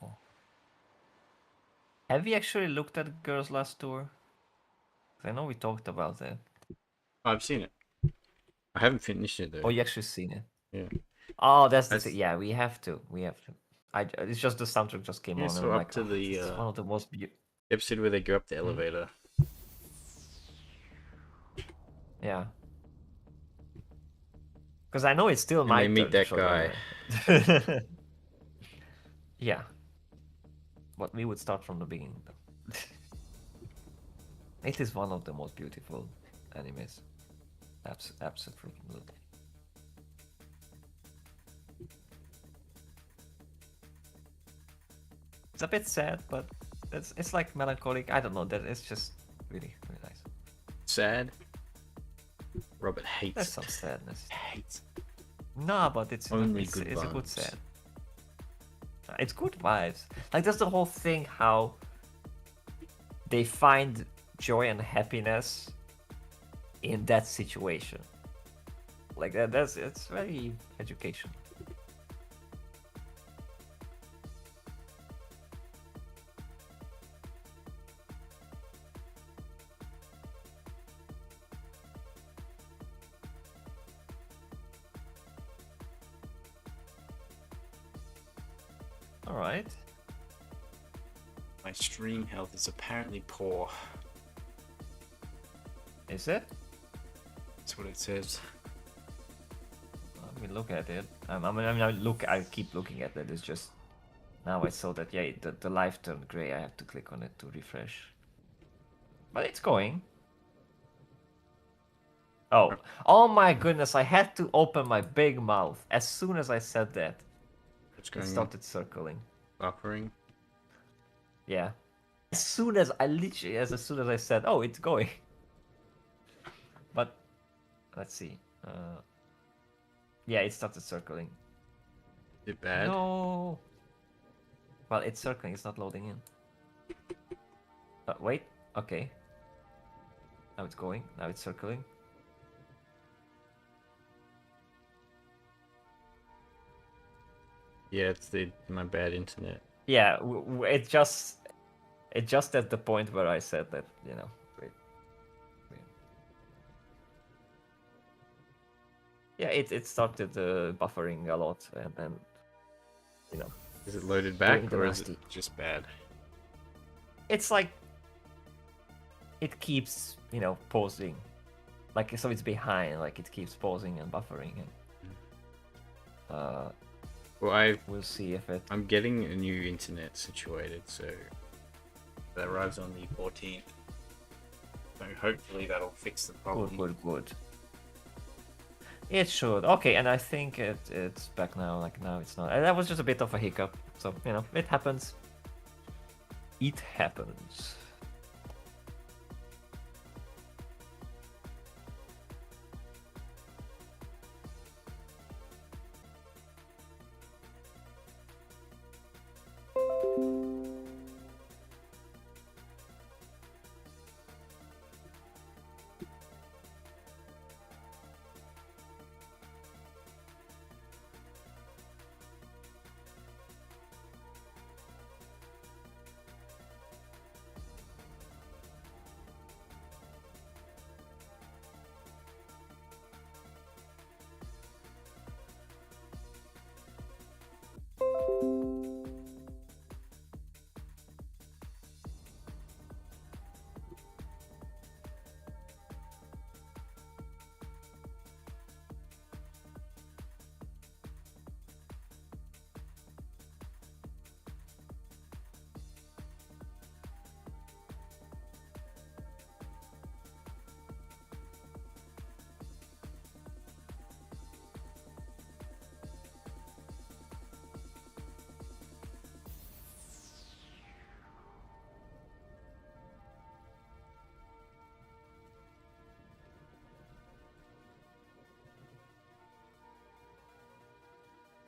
Oh. Have we actually looked at Girls Last Tour? I know we talked about it. I've seen it. I haven't finished it though. Oh, you actually seen it? Yeah. Oh, that's the That's- thing. Yeah, we have to. It's just the soundtrack just came Yeah, on, so and I'm up like, to the, it's one of the most beautiful. The episode where they go up the elevator. Yeah. Because I know it's still my they meet turn to that show guy. them. Yeah. But we would start from the beginning. Though. It is one of the most beautiful animes. Absolutely. It's a bit sad, but it's like melancholic. I don't know. That it's just really nice. Sad. Robert hates There's it. some sadness. Hates it. No, but it's Only it's good a good vibes. sad. It's good vibes. Like that's the whole thing. How they find joy and happiness in that situation. Like it's very educational. All right. My stream health is apparently poor. Is it? That's what it says. Let me look at it. I keep looking at it. It's just now I saw that. Yeah, the life turned gray. I have to click on it to refresh. But it's going. Oh my goodness! I had to open my big mouth as soon as I said that. It's It going started circling. buffering. Yeah. As soon as I said, "Oh, it's going." But let's see. Yeah, it started circling. Is it bad? No. Well, it's circling. It's not loading in. Wait. Okay. Now it's going. Now it's circling. Yeah, it's my bad internet. Yeah, it just at the point where I said that, wait. Yeah, it started buffering a lot, and then, Is it loaded back Doing the or is nasty. it just bad? it's like it keeps, pausing, like so it's behind, like it keeps pausing and buffering, and Well, we'll see if it. I'm getting a new internet situated, so that arrives on the 14th. So hopefully that'll fix the problem. Good. It should. Okay, and I think it's back now. Like now it's not. And that was just a bit of a hiccup. So, it happens. It happens.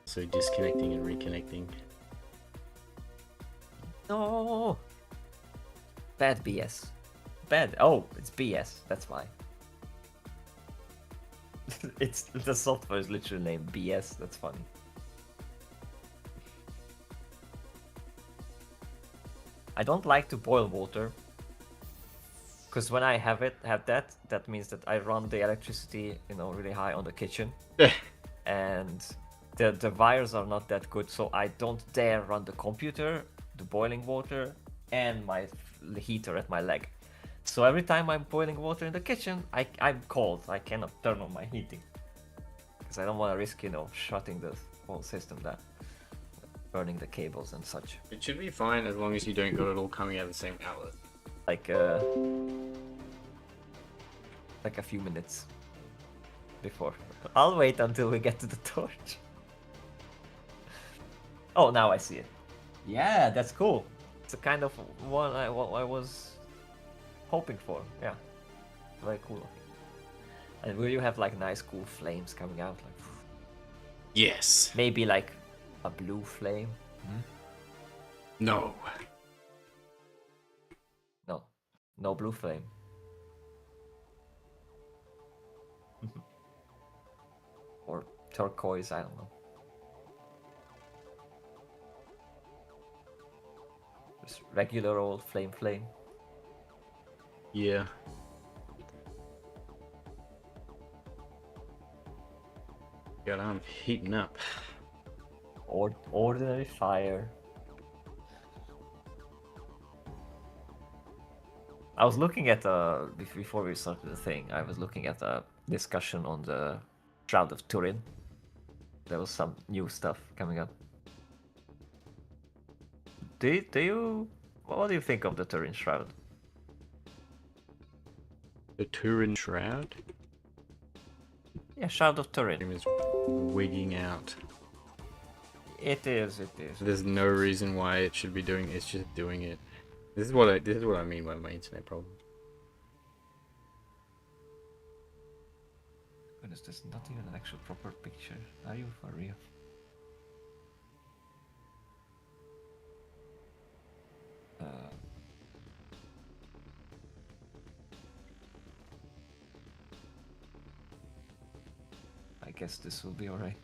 So disconnecting and reconnecting. No. Bad BS. Bad. Oh, it's BS. That's why. It's the software is literally named BS. That's funny. I don't like to boil water, because when I have that means that I run the electricity, really high on the kitchen, and the wires are not that good, so I don't dare run the computer, the boiling water, and my heater at my leg. So every time I'm boiling water in the kitchen, I'm cold. I cannot turn on my heating because I don't want to risk, shutting the whole system down, burning the cables and such. It should be fine as long as you don't got it all coming out of the same outlet. Like a few minutes before. I'll wait until we get to the torch. Oh, now I see it. Yeah, that's cool. It's a kind of one I was hoping for. Yeah, very cool. And will you have like nice cool flames coming out? Like Yes. maybe like a blue flame? No. No blue flame. Or turquoise, I don't know. Just regular old flame. Yeah. God, I'm heating up. Or ordinary fire. I was looking at before we started the thing, I was looking at a discussion on the Shroud of Turin. There was some new stuff coming up. What do you think of the Turin Shroud? The Turin Shroud? Yeah, Shroud of Turin. It is wigging out. It is. There's no reason why it should be doing it. It's just doing it. This is what I mean by my internet problem. Goodness, there's not even an actual proper picture. Are you for real? I guess this will be alright.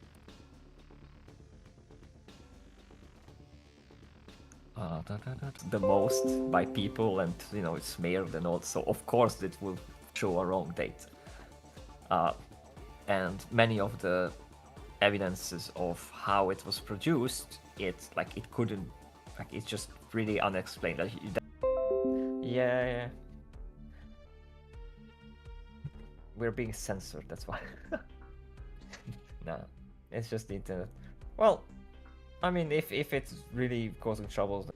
The most by people, and it's mailed and all, so of course it will show a wrong date. And many of the evidences of how it was produced, it's just really unexplained. Yeah. We're being censored, that's why. No, it's just the internet. Well, I mean, if it's really causing troubles.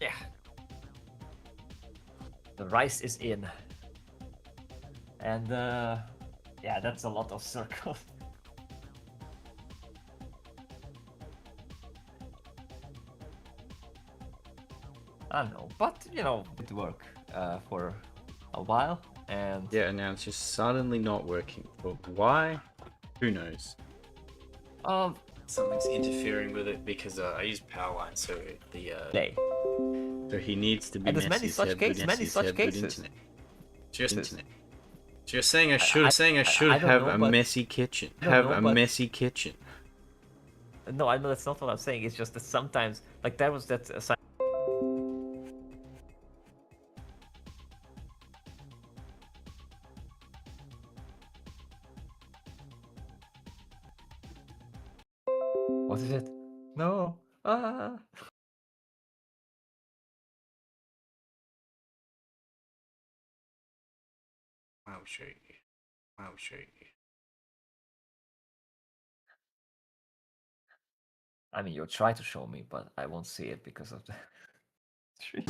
Yeah. The rice is in. And yeah, that's a lot of circles. I don't know, but it worked for a while, and yeah, now it's just suddenly not working. But why? Who knows? Something's interfering with it because I use Powerline, so so he needs to be. And there's many such cases. Just internet. So you're saying I should have a messy kitchen. Messy kitchen. No, I know that's not what I'm saying. It's just that sometimes, like there was that. What is it? No. Ah. I'll show you. I mean, you'll try to show me, but I won't see it because of the tree.